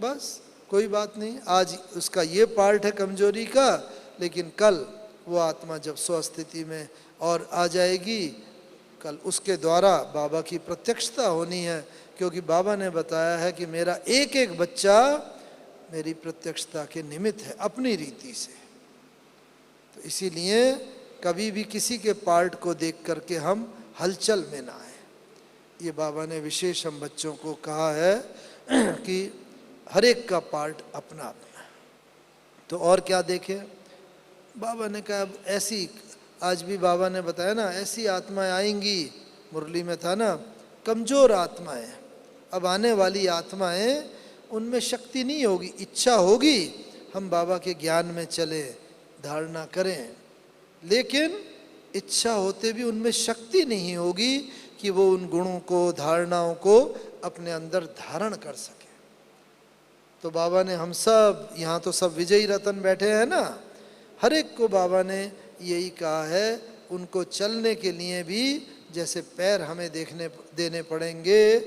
बस कोई बात नहीं, आज उसका ये पार्ट है कमजोरी का, लेकिन कल वो आत्मा जब स्वस्थिति में और आ जाएगी, कल उसके द्वारा बाबा की प्रत्यक्षता होनी है, क्योंकि बाबा ने बताया है कि मेरा एक एक बच्चा मेरी प्रत्यक्षता के निमित्त है अपनी रीति से। तो इसीलिए कभी भी किसी के पार्ट को देख करके हम हलचल में ना आए। ये बाबा ने विशेष हम बच्चों को कहा है कि हर एक का पार्ट अपना अपना। तो और क्या देखें, बाबा ने कहा अब ऐसी, आज भी बाबा ने बताया ना, ऐसी आत्माएं आएंगी, मुरली में था ना, कमज़ोर आत्माएं। अब आने वाली आत्माएं, उनमें शक्ति नहीं होगी, इच्छा होगी हम बाबा के ज्ञान में चलें, धारणा करें, लेकिन इच्छा होते भी उनमें शक्ति नहीं होगी कि वो उन गुणों को, धारणाओं को अपने अंदर धारण कर सके। तो बाबा ने हम सब, यहाँ तो सब विजयी रतन बैठे हैं ना, हर एक को बाबा ने यही कहा है, उनको चलने के लिए भी जैसे पैर हमें देने पड़ेंगे,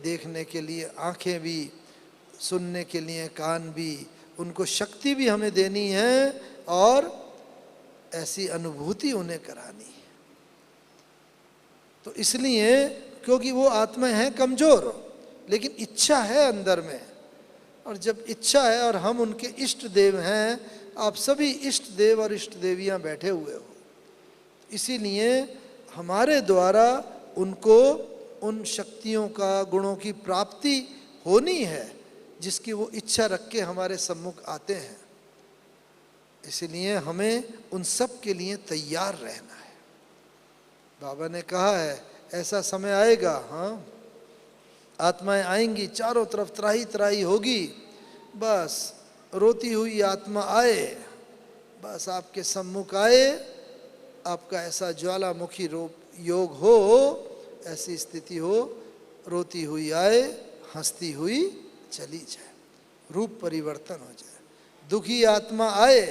देखने के लिए आंखें भी, सुनने के लिए कान भी, उनको शक्ति भी हमें देनी है और ऐसी अनुभूति उन्हें करानी है। तो इसलिए, क्योंकि वो आत्मा है कमज़ोर, लेकिन इच्छा है अंदर में, और जब इच्छा है और हम उनके इष्ट देव हैं, आप सभी इष्ट देव और इष्ट देवियां बैठे हुए हो, इसीलिए हमारे द्वारा उनको उन शक्तियों का, गुणों की प्राप्ति होनी है जिसकी वो इच्छा रख के हमारे सम्मुख आते हैं। इसलिए हमें उन सब के लिए तैयार रहना है। बाबा ने कहा है ऐसा समय आएगा, हाँ, आत्माएं आएंगी, चारों तरफ त्राही त्राही होगी, बस रोती हुई आत्मा आए, बस आपके सम्मुख आए, आपका ऐसा ज्वालामुखी योग हो, ऐसी स्थिति हो, रोती हुई आए, हंसती हुई चली जाए, रूप परिवर्तन हो जाए। दुखी आत्मा आए,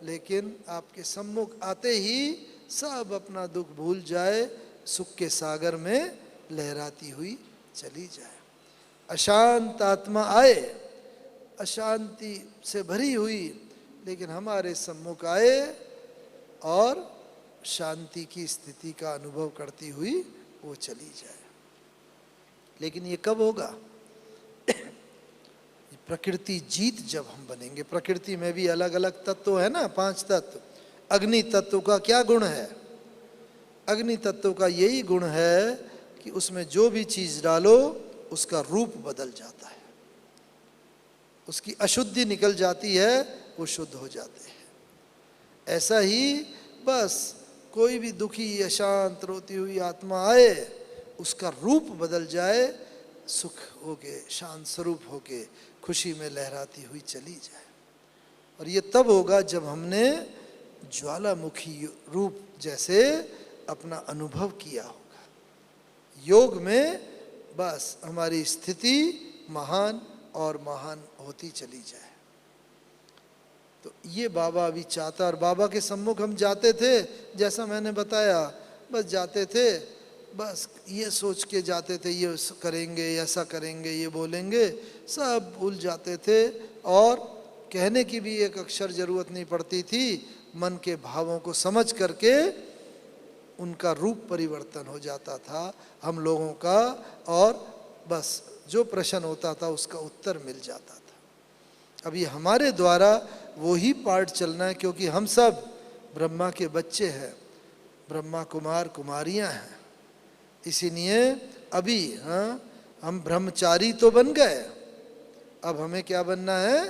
लेकिन आपके सम्मुख आते ही सब अपना दुख भूल जाए, सुख के सागर में लहराती हुई चली जाए। अशांत आत्मा आए, अशांति से भरी हुई, लेकिन हमारे सम्मुख आए और शांति की स्थिति का अनुभव करती हुई वो चली जाए। लेकिन ये कब होगा? प्रकृति जीत जब हम बनेंगे। प्रकृति में भी अलग अलग तत्व है ना, 5 तत्व। अग्नि तत्व का क्या गुण है? अग्नि तत्व का यही गुण है कि उसमें जो भी चीज डालो उसका रूप बदल जाता है, उसकी अशुद्धि निकल जाती है, वो शुद्ध हो जाते हैं। ऐसा ही बस कोई भी दुखी, अशांत, रोती हुई आत्मा आए, उसका रूप बदल जाए, सुख होके, शांत स्वरूप होके, खुशी में लहराती हुई चली जाए। और ये तब होगा जब हमने ज्वालामुखी रूप जैसे अपना अनुभव किया होगा। योग में बस हमारी स्थिति महान और महान होती चली जाए। तो ये बाबा अभी चाहता, और बाबा के सम्मुख हम जाते थे, जैसा मैंने बताया, बस जाते थे, बस ये सोच के जाते थे, ये करेंगे, ऐसा करेंगे, ये बोलेंगे, सब भूल जाते थे, और कहने की भी एक अक्षर जरूरत नहीं पड़ती थी। मन के भावों को समझ करके उनका रूप परिवर्तन हो जाता था हम लोगों का, और बस जो प्रश्न होता था उसका उत्तर मिल जाता था। अभी हमारे द्वारा वो ही पार्ट चलना है, क्योंकि हम सब ब्रह्मा के बच्चे हैं, ब्रह्मा कुमार कुमारियां हैं। इसीलिए अभी हम ब्रह्मचारी तो बन गए, अब हमें क्या बनना है?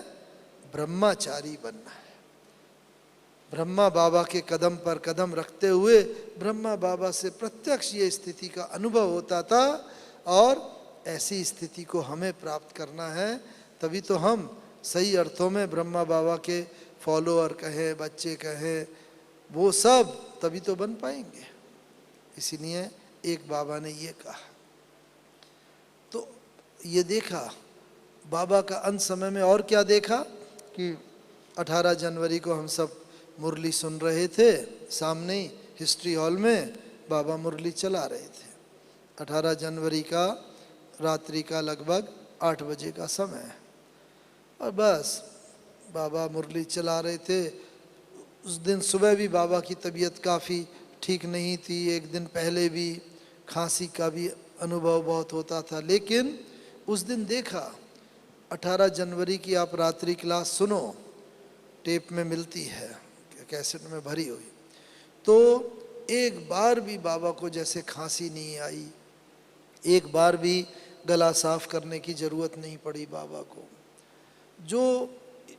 ब्रह्मचारी बनना है। ब्रह्मा बाबा के कदम पर कदम रखते हुए ब्रह्मा बाबा से प्रत्यक्ष ये स्थिति का अनुभव होता था, और ऐसी स्थिति को हमें प्राप्त करना है। तभी तो हम सही अर्थों में ब्रह्मा बाबा के फॉलोअर कहें, बच्चे कहें, वो सब तभी तो बन पाएंगे। इसीलिए एक बाबा ने ये कहा, तो ये देखा बाबा का अंत समय में। और क्या देखा कि 18 जनवरी को हम सब मुरली सुन रहे थे, सामने ही हिस्ट्री हॉल में बाबा मुरली चला रहे थे। 18 जनवरी का रात्रि का लगभग 8 बजे का समय है। और बस बाबा मुरली चला रहे थे। उस दिन सुबह भी बाबा की तबीयत काफ़ी ठीक नहीं थी, एक दिन पहले भी खांसी का भी अनुभव बहुत होता था। लेकिन उस दिन देखा 18 जनवरी की आप रात्रि क्लास सुनो, टेप में मिलती है, कैसेट में भरी हुई, तो एक बार भी बाबा को जैसे खांसी नहीं आई, एक बार भी गला साफ करने की ज़रूरत नहीं पड़ी बाबा को, जो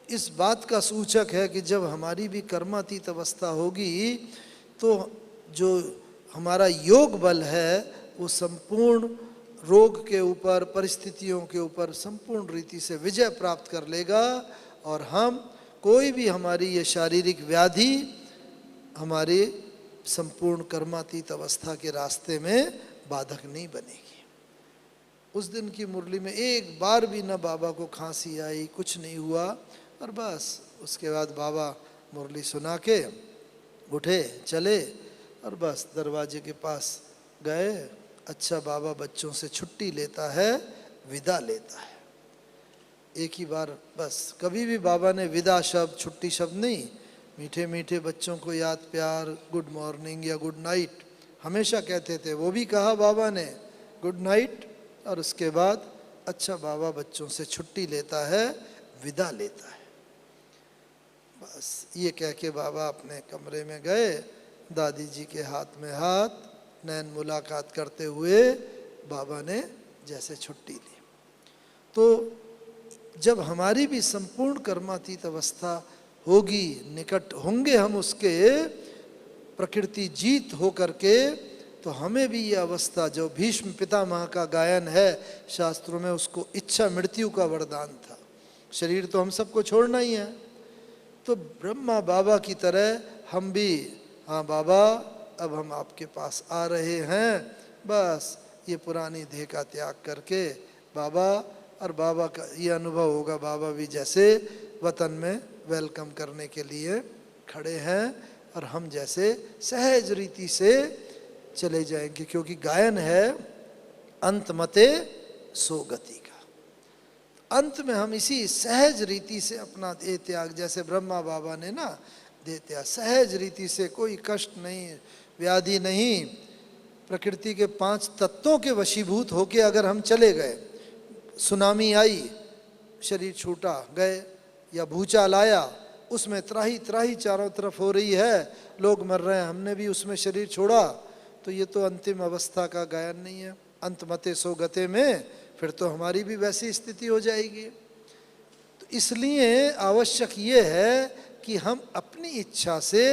इस बात का सूचक है कि जब हमारी भी कर्मातीत अवस्था होगी तो जो हमारा योग बल है वो संपूर्ण रोग के ऊपर, परिस्थितियों के ऊपर संपूर्ण रीति से विजय प्राप्त कर लेगा और हम कोई भी हमारी ये शारीरिक व्याधि हमारे संपूर्ण कर्मातीत अवस्था के रास्ते में बाधक नहीं बनेगी। उस दिन की मुरली में एक बार भी न बाबा को खांसी आई, कुछ नहीं हुआ। और बस उसके बाद बाबा मुरली सुना के उठे, चले और बस दरवाजे के पास गए। अच्छा बाबा बच्चों से छुट्टी लेता है, विदा लेता है। एक ही बार बस, कभी भी बाबा ने विदा शब्द, छुट्टी शब्द नहीं, मीठे मीठे बच्चों को याद प्यार, गुड मॉर्निंग या गुड नाइट हमेशा कहते थे। वो भी कहा बाबा ने गुड नाइट, और उसके बाद अच्छा बाबा बच्चों से छुट्टी लेता है, विदा लेता है। बस ये कह के बाबा अपने कमरे में गए, दादी जी के हाथ में हाथ, नैन मुलाकात करते हुए बाबा ने जैसे छुट्टी ली। तो जब हमारी भी संपूर्ण कर्मातीत अवस्था होगी, निकट होंगे हम उसके, प्रकृति जीत हो करके, तो हमें भी ये अवस्था, जो भीष्म पितामह का गायन है शास्त्रों में, उसको इच्छा मृत्यु का वरदान था। शरीर तो हम सबको छोड़ना ही है, तो ब्रह्मा बाबा की तरह हम भी, हाँ बाबा अब हम आपके पास आ रहे हैं, बस ये पुरानी देह का त्याग करके बाबा, और बाबा का ये अनुभव होगा, बाबा भी जैसे वतन में वेलकम करने के लिए खड़े हैं और हम जैसे सहज रीति से चले जाएंगे, क्योंकि गायन है अंत मते सो गति का। अंत में हम इसी सहज रीति से अपना देह त्याग, जैसे ब्रह्मा बाबा ने ना देह त्याग, सहज रीति से, कोई कष्ट नहीं, व्याधि नहीं, प्रकृति के 5 तत्वों के वशीभूत होके अगर हम चले गए, सुनामी आई, शरीर छूटा गए, या भूचाल आया, उसमें त्राही त्राही चारों तरफ हो रही है, लोग मर रहे हैं, हमने भी उसमें शरीर छोड़ा, तो ये तो अंतिम अवस्था का गायन नहीं है। अंत मते सो गते में फिर तो हमारी भी वैसी स्थिति हो जाएगी। तो इसलिए आवश्यक ये है कि हम अपनी इच्छा से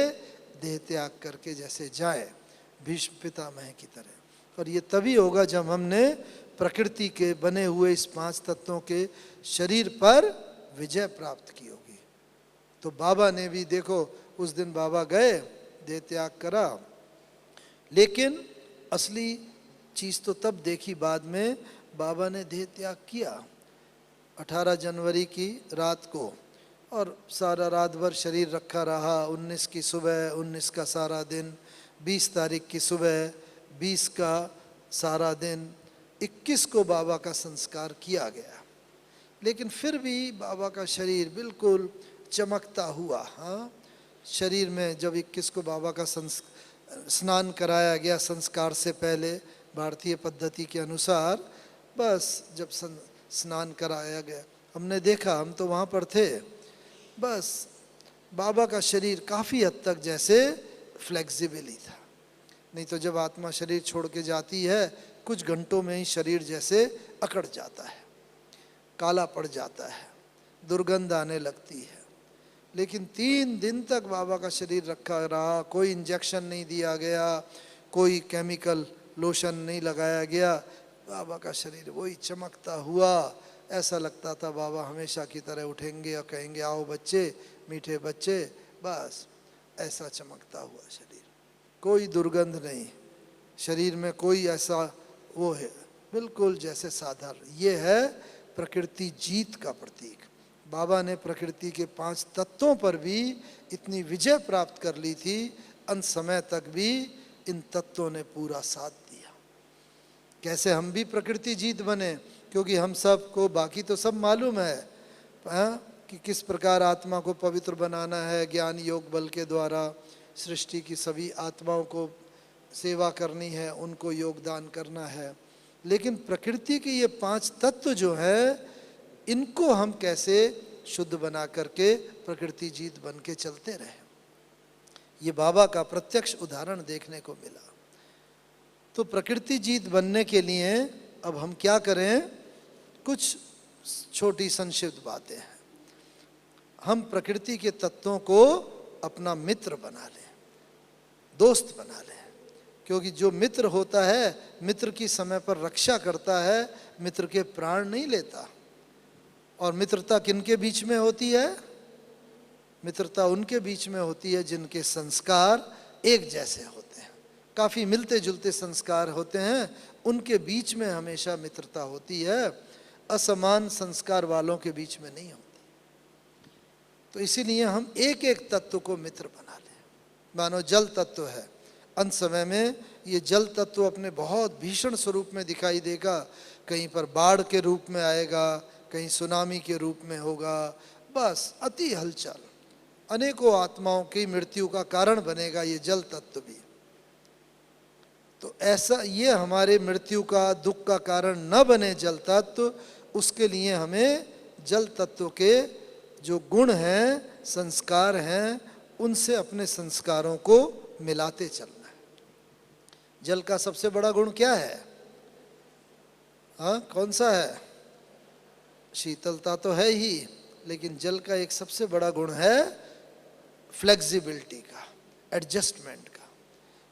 देह त्याग करके जैसे जाए, भीष्म पितामह की तरह। और ये तभी होगा जब हमने प्रकृति के बने हुए इस 5 तत्वों के शरीर पर विजय प्राप्त की होगी। तो बाबा ने भी देखो, उस दिन बाबा गए, देह त्याग करा, लेकिन असली चीज़ तो तब देखी बाद में, बाबा ने देह त्याग किया 18 जनवरी की रात को, और सारा रात भर शरीर रखा रहा। 19 की सुबह, 19 का सारा दिन, 20 तारीख की सुबह, 20 का सारा दिन, 21 को बाबा का संस्कार किया गया। लेकिन फिर भी बाबा का शरीर बिल्कुल चमकता हुआ। हाँ, शरीर में जब 21 को बाबा का स्नान कराया गया संस्कार से पहले, भारतीय पद्धति के अनुसार, बस जब स्नान कराया गया, हमने देखा, हम तो वहाँ पर थे, बस बाबा का शरीर काफ़ी हद तक जैसे फ्लेक्सिबल ही था। नहीं तो जब आत्मा शरीर छोड़ के जाती है, कुछ घंटों में ही शरीर जैसे अकड़ जाता है, काला पड़ जाता है, दुर्गंध आने लगती है। लेकिन 3 दिन तक बाबा का शरीर रखा रहा, कोई इंजेक्शन नहीं दिया गया, कोई केमिकल लोशन नहीं लगाया गया, बाबा का शरीर वही चमकता हुआ। ऐसा लगता था बाबा हमेशा की तरह उठेंगे और कहेंगे आओ बच्चे, मीठे बच्चे, बस ऐसा चमकता हुआ शरीर, कोई दुर्गंध नहीं, शरीर में कोई ऐसा वो है, बिल्कुल जैसे साधारण। ये है प्रकृति जीत का प्रतीक। बाबा ने प्रकृति के 5 तत्वों पर भी इतनी विजय प्राप्त कर ली थी, अंत समय तक भी इन तत्वों ने पूरा साथ दिया। कैसे हम भी प्रकृति जीत बने, क्योंकि हम सब को बाकी तो सब मालूम है कि किस प्रकार आत्मा को पवित्र बनाना है, ज्ञान योग बल के द्वारा सृष्टि की सभी आत्माओं को सेवा करनी है, उनको योगदान करना है। लेकिन प्रकृति के ये 5 तत्व जो है, इनको हम कैसे शुद्ध बना करके प्रकृति जीत बन के चलते रहे, ये बाबा का प्रत्यक्ष उदाहरण देखने को मिला। तो प्रकृति जीत बनने के लिए अब हम क्या करें, कुछ छोटी संक्षिप्त बातें हैं। हम प्रकृति के तत्वों को अपना मित्र बना लें, दोस्त बना लें, क्योंकि जो मित्र होता है, मित्र की समय पर रक्षा करता है, मित्र के प्राण नहीं लेता। और मित्रता किनके बीच में होती है? मित्रता उनके बीच में होती है जिनके संस्कार एक जैसे होते हैं, काफ़ी मिलते जुलते संस्कार होते हैं, उनके बीच में हमेशा मित्रता होती है, असमान संस्कार वालों के बीच में नहीं होती। तो इसीलिए हम एक एक तत्व को मित्र बना लें। मानो जल तत्व है, अंत समय में ये जल तत्व अपने बहुत भीषण स्वरूप में दिखाई देगा, कहीं पर बाढ़ के रूप में आएगा, कहीं सुनामी के रूप में होगा, बस अति हलचल, अनेकों आत्माओं की मृत्यु का कारण बनेगा ये जल तत्व भी। तो ऐसा ये हमारे मृत्यु का, दुख का कारण न बने जल तत्व, उसके लिए हमें जल तत्व के जो गुण हैं, संस्कार हैं, उनसे अपने संस्कारों को मिलाते चलना है। जल का सबसे बड़ा गुण क्या है? हाँ, कौन सा है? शीतलता तो है ही, लेकिन जल का एक सबसे बड़ा गुण है फ्लेक्सिबिलिटी का, एडजस्टमेंट का।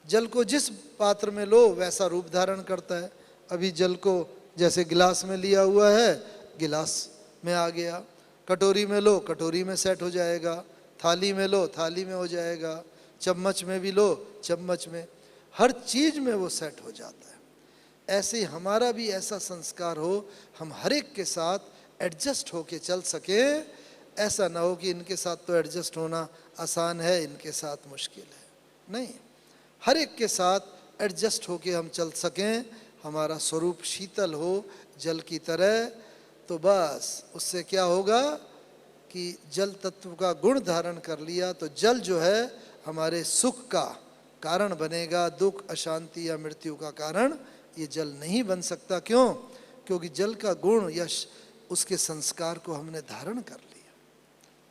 जल को जिस पात्र में लो वैसा रूप धारण करता है। अभी जल को जैसे गिलास में लिया हुआ है, गिलास में आ गया, कटोरी में लो कटोरी में सेट हो जाएगा, थाली में लो थाली में हो जाएगा, चम्मच में भी लो चम्मच में, हर चीज़ में वो सेट हो जाता है। ऐसे ही हमारा भी ऐसा संस्कार हो, हम हर एक के साथ एडजस्ट होके चल सके। ऐसा ना हो कि इनके साथ तो एडजस्ट होना आसान है, इनके साथ मुश्किल है। नहीं, हर एक के साथ एडजस्ट होके हम चल सकें, हमारा स्वरूप शीतल हो जल की तरह। तो बस उससे क्या होगा कि जल तत्व का गुण धारण कर लिया तो जल जो है हमारे सुख का कारण बनेगा, दुख, अशांति या मृत्यु का कारण ये जल नहीं बन सकता। क्यों? क्योंकि जल का गुण या उसके संस्कार को हमने धारण कर लिया।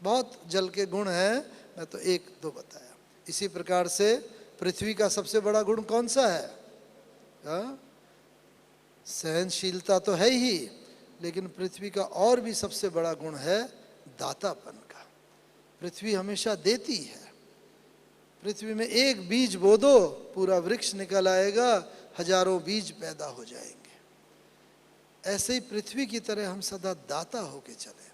बहुत जल के गुण हैं, मैं तो एक दो बताया। इसी प्रकार से पृथ्वी का सबसे बड़ा गुण कौन सा है? सहनशीलता तो है ही, लेकिन पृथ्वी का और भी सबसे बड़ा गुण है दातापन का। पृथ्वी हमेशा देती है। पृथ्वी में एक बीज बो दो, पूरा वृक्ष निकल आएगा, हजारों बीज पैदा हो जाएंगे। ऐसे ही पृथ्वी की तरह हम सदा दाता होके चले।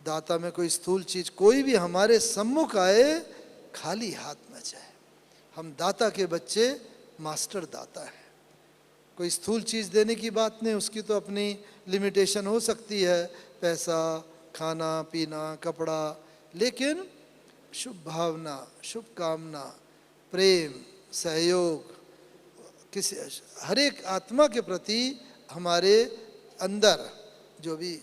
दाता में कोई स्थूल चीज कोई भी हमारे सम्मुख आए, खाली हाथ न जाए। हम दाता के बच्चे, मास्टर दाता है। कोई स्थूल चीज देने की बात नहीं, उसकी तो अपनी लिमिटेशन हो सकती है, पैसा, खाना पीना, कपड़ा, लेकिन शुभ भावना, शुभ कामना, प्रेम, सहयोग, किसी हर एक आत्मा के प्रति हमारे अंदर जो भी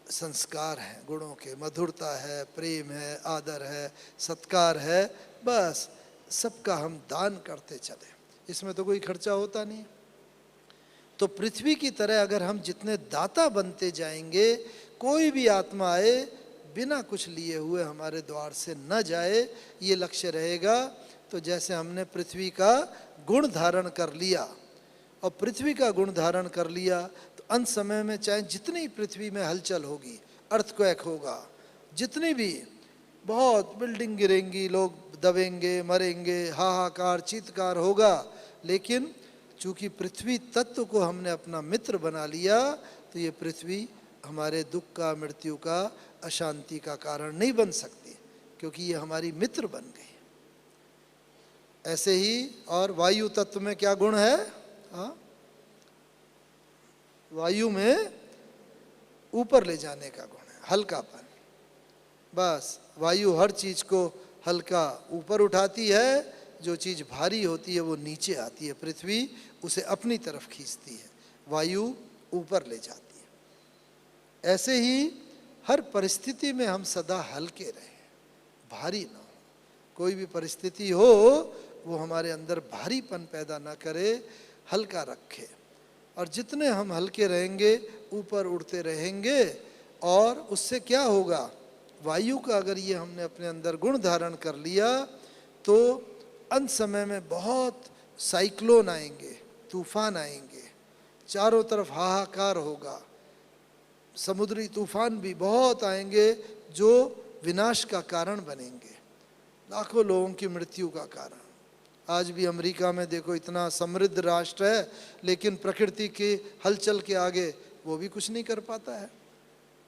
संस्कार हैं, गुणों के, मधुरता है, प्रेम है, आदर है, सत्कार है, बस सबका हम दान करते चले। इसमें तो कोई खर्चा होता नहीं। तो पृथ्वी की तरह अगर हम जितने दाता बनते जाएंगे, कोई भी आत्मा आए बिना कुछ लिए हुए हमारे द्वार से न जाए, ये लक्ष्य रहेगा। तो जैसे हमने पृथ्वी का गुण धारण कर लिया, और पृथ्वी का गुण धारण कर लिया, तो अंत समय में चाहे जितनी पृथ्वी में हलचल होगी, अर्थक्वेक होगा, जितनी भी बहुत बिल्डिंग गिरेंगी, लोग दबेंगे, मरेंगे, हाहाकार, चीत्कार होगा, लेकिन चूँकि पृथ्वी तत्व को हमने अपना मित्र बना लिया, तो ये पृथ्वी हमारे दुख का, मृत्यु का, अशांति का कारण नहीं बन सकती, क्योंकि ये हमारी मित्र बन गई। ऐसे ही और वायु तत्व में क्या गुण है? वायु में ऊपर ले जाने का गुण है, हल्कापन। बस वायु हर चीज को हल्का ऊपर उठाती है, जो चीज़ भारी होती है वो नीचे आती है, पृथ्वी उसे अपनी तरफ खींचती है, वायु ऊपर ले जाती है। ऐसे ही हर परिस्थिति में हम सदा हल्के रहें, भारी ना हो। कोई भी परिस्थिति हो वो हमारे अंदर भारीपन पैदा ना करे, हल्का रखे। और जितने हम हल्के रहेंगे ऊपर उड़ते रहेंगे। और उससे क्या होगा, वायु का अगर ये हमने अपने अंदर गुण धारण कर लिया तो अंत समय में बहुत साइक्लोन आएंगे, तूफान आएंगे, चारों तरफ हाहाकार होगा, समुद्री तूफान भी बहुत आएंगे जो विनाश का कारण बनेंगे, लाखों लोगों की मृत्यु का कारण। आज भी अमेरिका में देखो, इतना समृद्ध राष्ट्र है लेकिन प्रकृति के हलचल के आगे वो भी कुछ नहीं कर पाता है।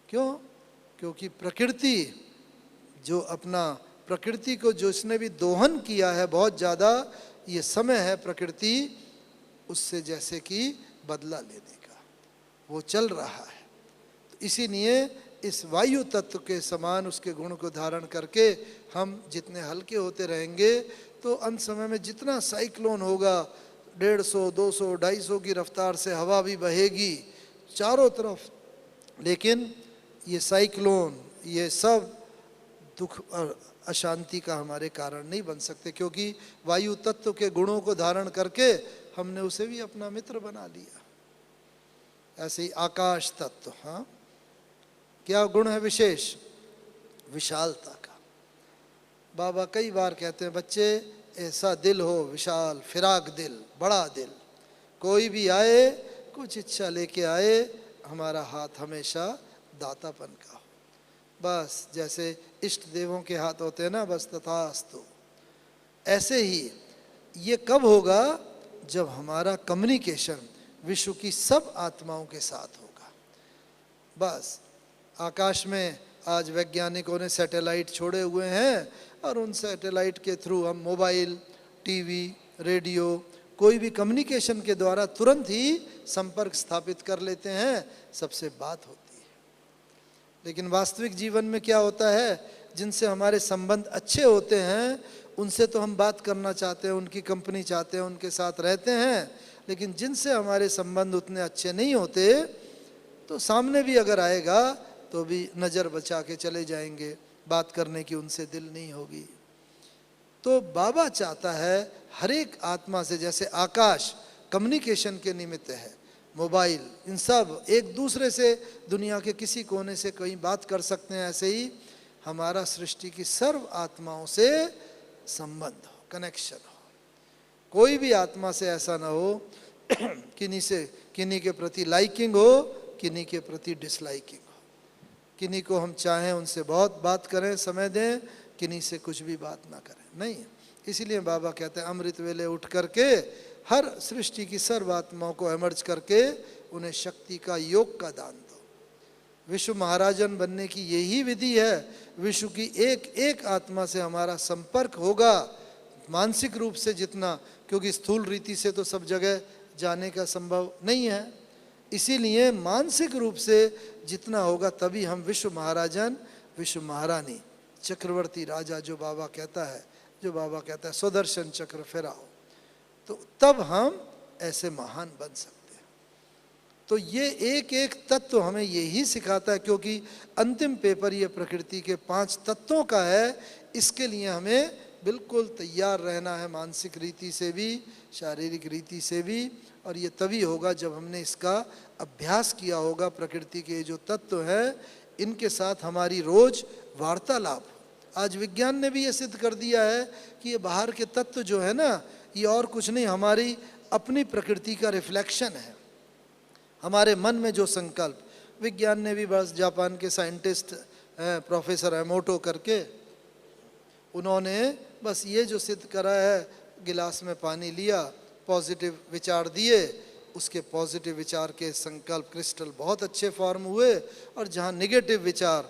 क्यों? क्योंकि प्रकृति जो अपना, प्रकृति को जो इसने भी दोहन किया है बहुत ज़्यादा, ये समय है प्रकृति उससे जैसे कि बदला लेने का, वो चल रहा है। तो इसीलिए इस वायु तत्व के समान उसके गुण को धारण करके हम जितने हल्के होते रहेंगे तो अंत समय में जितना साइक्लोन होगा, 150, 200, 250 की रफ्तार से हवा भी बहेगी चारों तरफ, लेकिन ये साइक्लोन, ये सब दुख और अशांति का हमारे कारण नहीं बन सकते, क्योंकि वायु तत्व के गुणों को धारण करके हमने उसे भी अपना मित्र बना लिया। ऐसे ही आकाश तत्व, हाँ, क्या गुण है विशेष? विशालता का। बाबा कई बार कहते हैं, बच्चे ऐसा दिल हो विशाल, फिराक दिल, बड़ा दिल, कोई भी आए कुछ इच्छा लेके आए, हमारा हाथ हमेशा दातापन का हो। बस जैसे इष्ट देवों के हाथ होते हैं ना, बस तथास्तु। ऐसे ही ये कब होगा? जब हमारा कम्युनिकेशन विश्व की सब आत्माओं के साथ होगा। बस आकाश में आज वैज्ञानिकों ने सैटेलाइट छोड़े हुए हैं और उन सैटेलाइट के थ्रू हम मोबाइल, टीवी, रेडियो, कोई भी कम्युनिकेशन के द्वारा तुरंत ही संपर्क स्थापित कर लेते हैं, सबसे बात होती है। लेकिन वास्तविक जीवन में क्या होता है? जिनसे हमारे संबंध अच्छे होते हैं उनसे तो हम बात करना चाहते हैं, उनकी कंपनी चाहते हैं, उनके साथ रहते हैं, लेकिन जिनसे हमारे संबंध उतने अच्छे नहीं होते तो सामने भी अगर आएगा तो भी नज़र बचा के चले जाएंगे, बात करने की उनसे दिल नहीं होगी। तो बाबा चाहता है हर एक आत्मा से, जैसे आकाश कम्युनिकेशन के निमित्त है, मोबाइल, इन सब एक दूसरे से दुनिया के किसी कोने से कहीं बात कर सकते हैं, ऐसे ही हमारा सृष्टि की सर्व आत्माओं से संबंध हो, कनेक्शन हो। कोई भी आत्मा से ऐसा ना हो किन्हीं के प्रति लाइकिंग हो, किन्हीं के प्रति डिसलाइकिंग हो, किन्हीं को हम चाहें उनसे बहुत बात करें, समय दें, किन्हीं से कुछ भी बात ना करें, नहीं। इसीलिए बाबा कहते हैं अमृत वेले उठ करके हर सृष्टि की सर्व आत्माओं को एमर्ज करके उन्हें शक्ति का, योग का दान दो। विश्व महाराजन बनने की यही विधि है। विश्व की एक एक आत्मा से हमारा संपर्क होगा, मानसिक रूप से जितना, क्योंकि स्थूल रीति से तो सब जगह जाने का संभव नहीं है, इसीलिए मानसिक रूप से जितना होगा तभी हम विश्व महाराजन, विश्व महारानी, चक्रवर्ती राजा जो बाबा कहता है सुदर्शन चक्र फिराओ, तो तब हम ऐसे महान बन सकते हैं। तो ये एक एक तत्व हमें यही सिखाता है, क्योंकि अंतिम पेपर ये प्रकृति के 5 तत्वों का है। इसके लिए हमें बिल्कुल तैयार रहना है, मानसिक रीति से भी, शारीरिक रीति से भी, और ये तभी होगा जब हमने इसका अभ्यास किया होगा। प्रकृति के जो तत्व हैं इनके साथ हमारी रोज वार्तालाप। आज विज्ञान ने भी ये सिद्ध कर दिया है कि ये बाहर के तत्व जो है ना, ये और कुछ नहीं, हमारी अपनी प्रकृति का रिफ्लेक्शन है। हमारे मन में जो संकल्प, विज्ञान ने भी, बस जापान के साइंटिस्ट हैं प्रोफेसर एमोटो करके, उन्होंने बस ये जो सिद्ध करा है, गिलास में पानी लिया, पॉजिटिव विचार दिए, उसके पॉजिटिव विचार के संकल्प क्रिस्टल बहुत अच्छे फॉर्म हुए, और जहाँ निगेटिव विचार,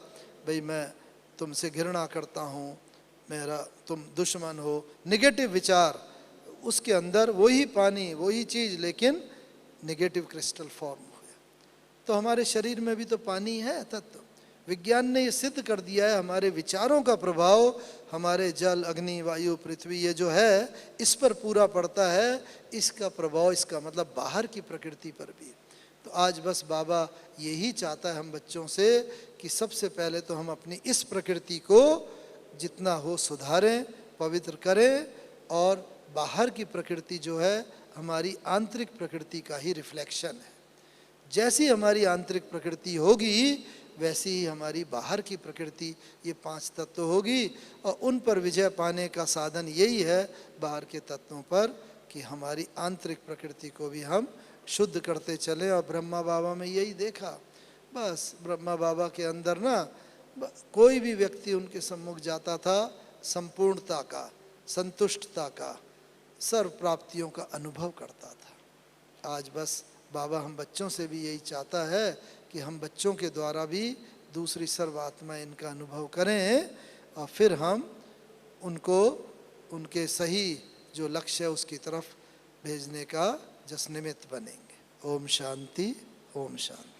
भाई मैं तुमसे घृणा करता हूँ, मेरा तुम दुश्मन हो, निगेटिव विचार, उसके अंदर वही पानी, वही चीज़, लेकिन निगेटिव क्रिस्टल फॉर्म हुए। तो हमारे शरीर में भी तो पानी है तत्व, विज्ञान ने ये सिद्ध कर दिया है, हमारे विचारों का प्रभाव हमारे जल, अग्नि, वायु, पृथ्वी ये जो है इस पर पूरा पड़ता है। इसका प्रभाव, इसका मतलब बाहर की प्रकृति पर भी। तो आज बस बाबा यही चाहता है हम बच्चों से कि सबसे पहले तो हम अपनी इस प्रकृति को जितना हो सुधारें, पवित्र करें, और बाहर की प्रकृति जो है हमारी आंतरिक प्रकृति का ही रिफ्लेक्शन है। जैसी हमारी आंतरिक प्रकृति होगी वैसी ही हमारी बाहर की प्रकृति, ये 5 तत्व होगी। और उन पर विजय पाने का साधन यही है बाहर के तत्वों पर, कि हमारी आंतरिक प्रकृति को भी हम शुद्ध करते चलें। और ब्रह्मा बाबा में यही देखा। बस ब्रह्मा बाबा के अंदर ना कोई भी व्यक्ति उनके सम्मुख जाता था, संपूर्णता का, संतुष्टता का, सर्व प्राप्तियों का अनुभव करता था। आज बस बाबा हम बच्चों से भी यही चाहता है कि हम बच्चों के द्वारा भी दूसरी सर्व आत्मा इनका अनुभव करें, और फिर हम उनको उनके सही जो लक्ष्य है उसकी तरफ भेजने का जस निमित्त बनेंगे। ओम शांति, ओम शांति।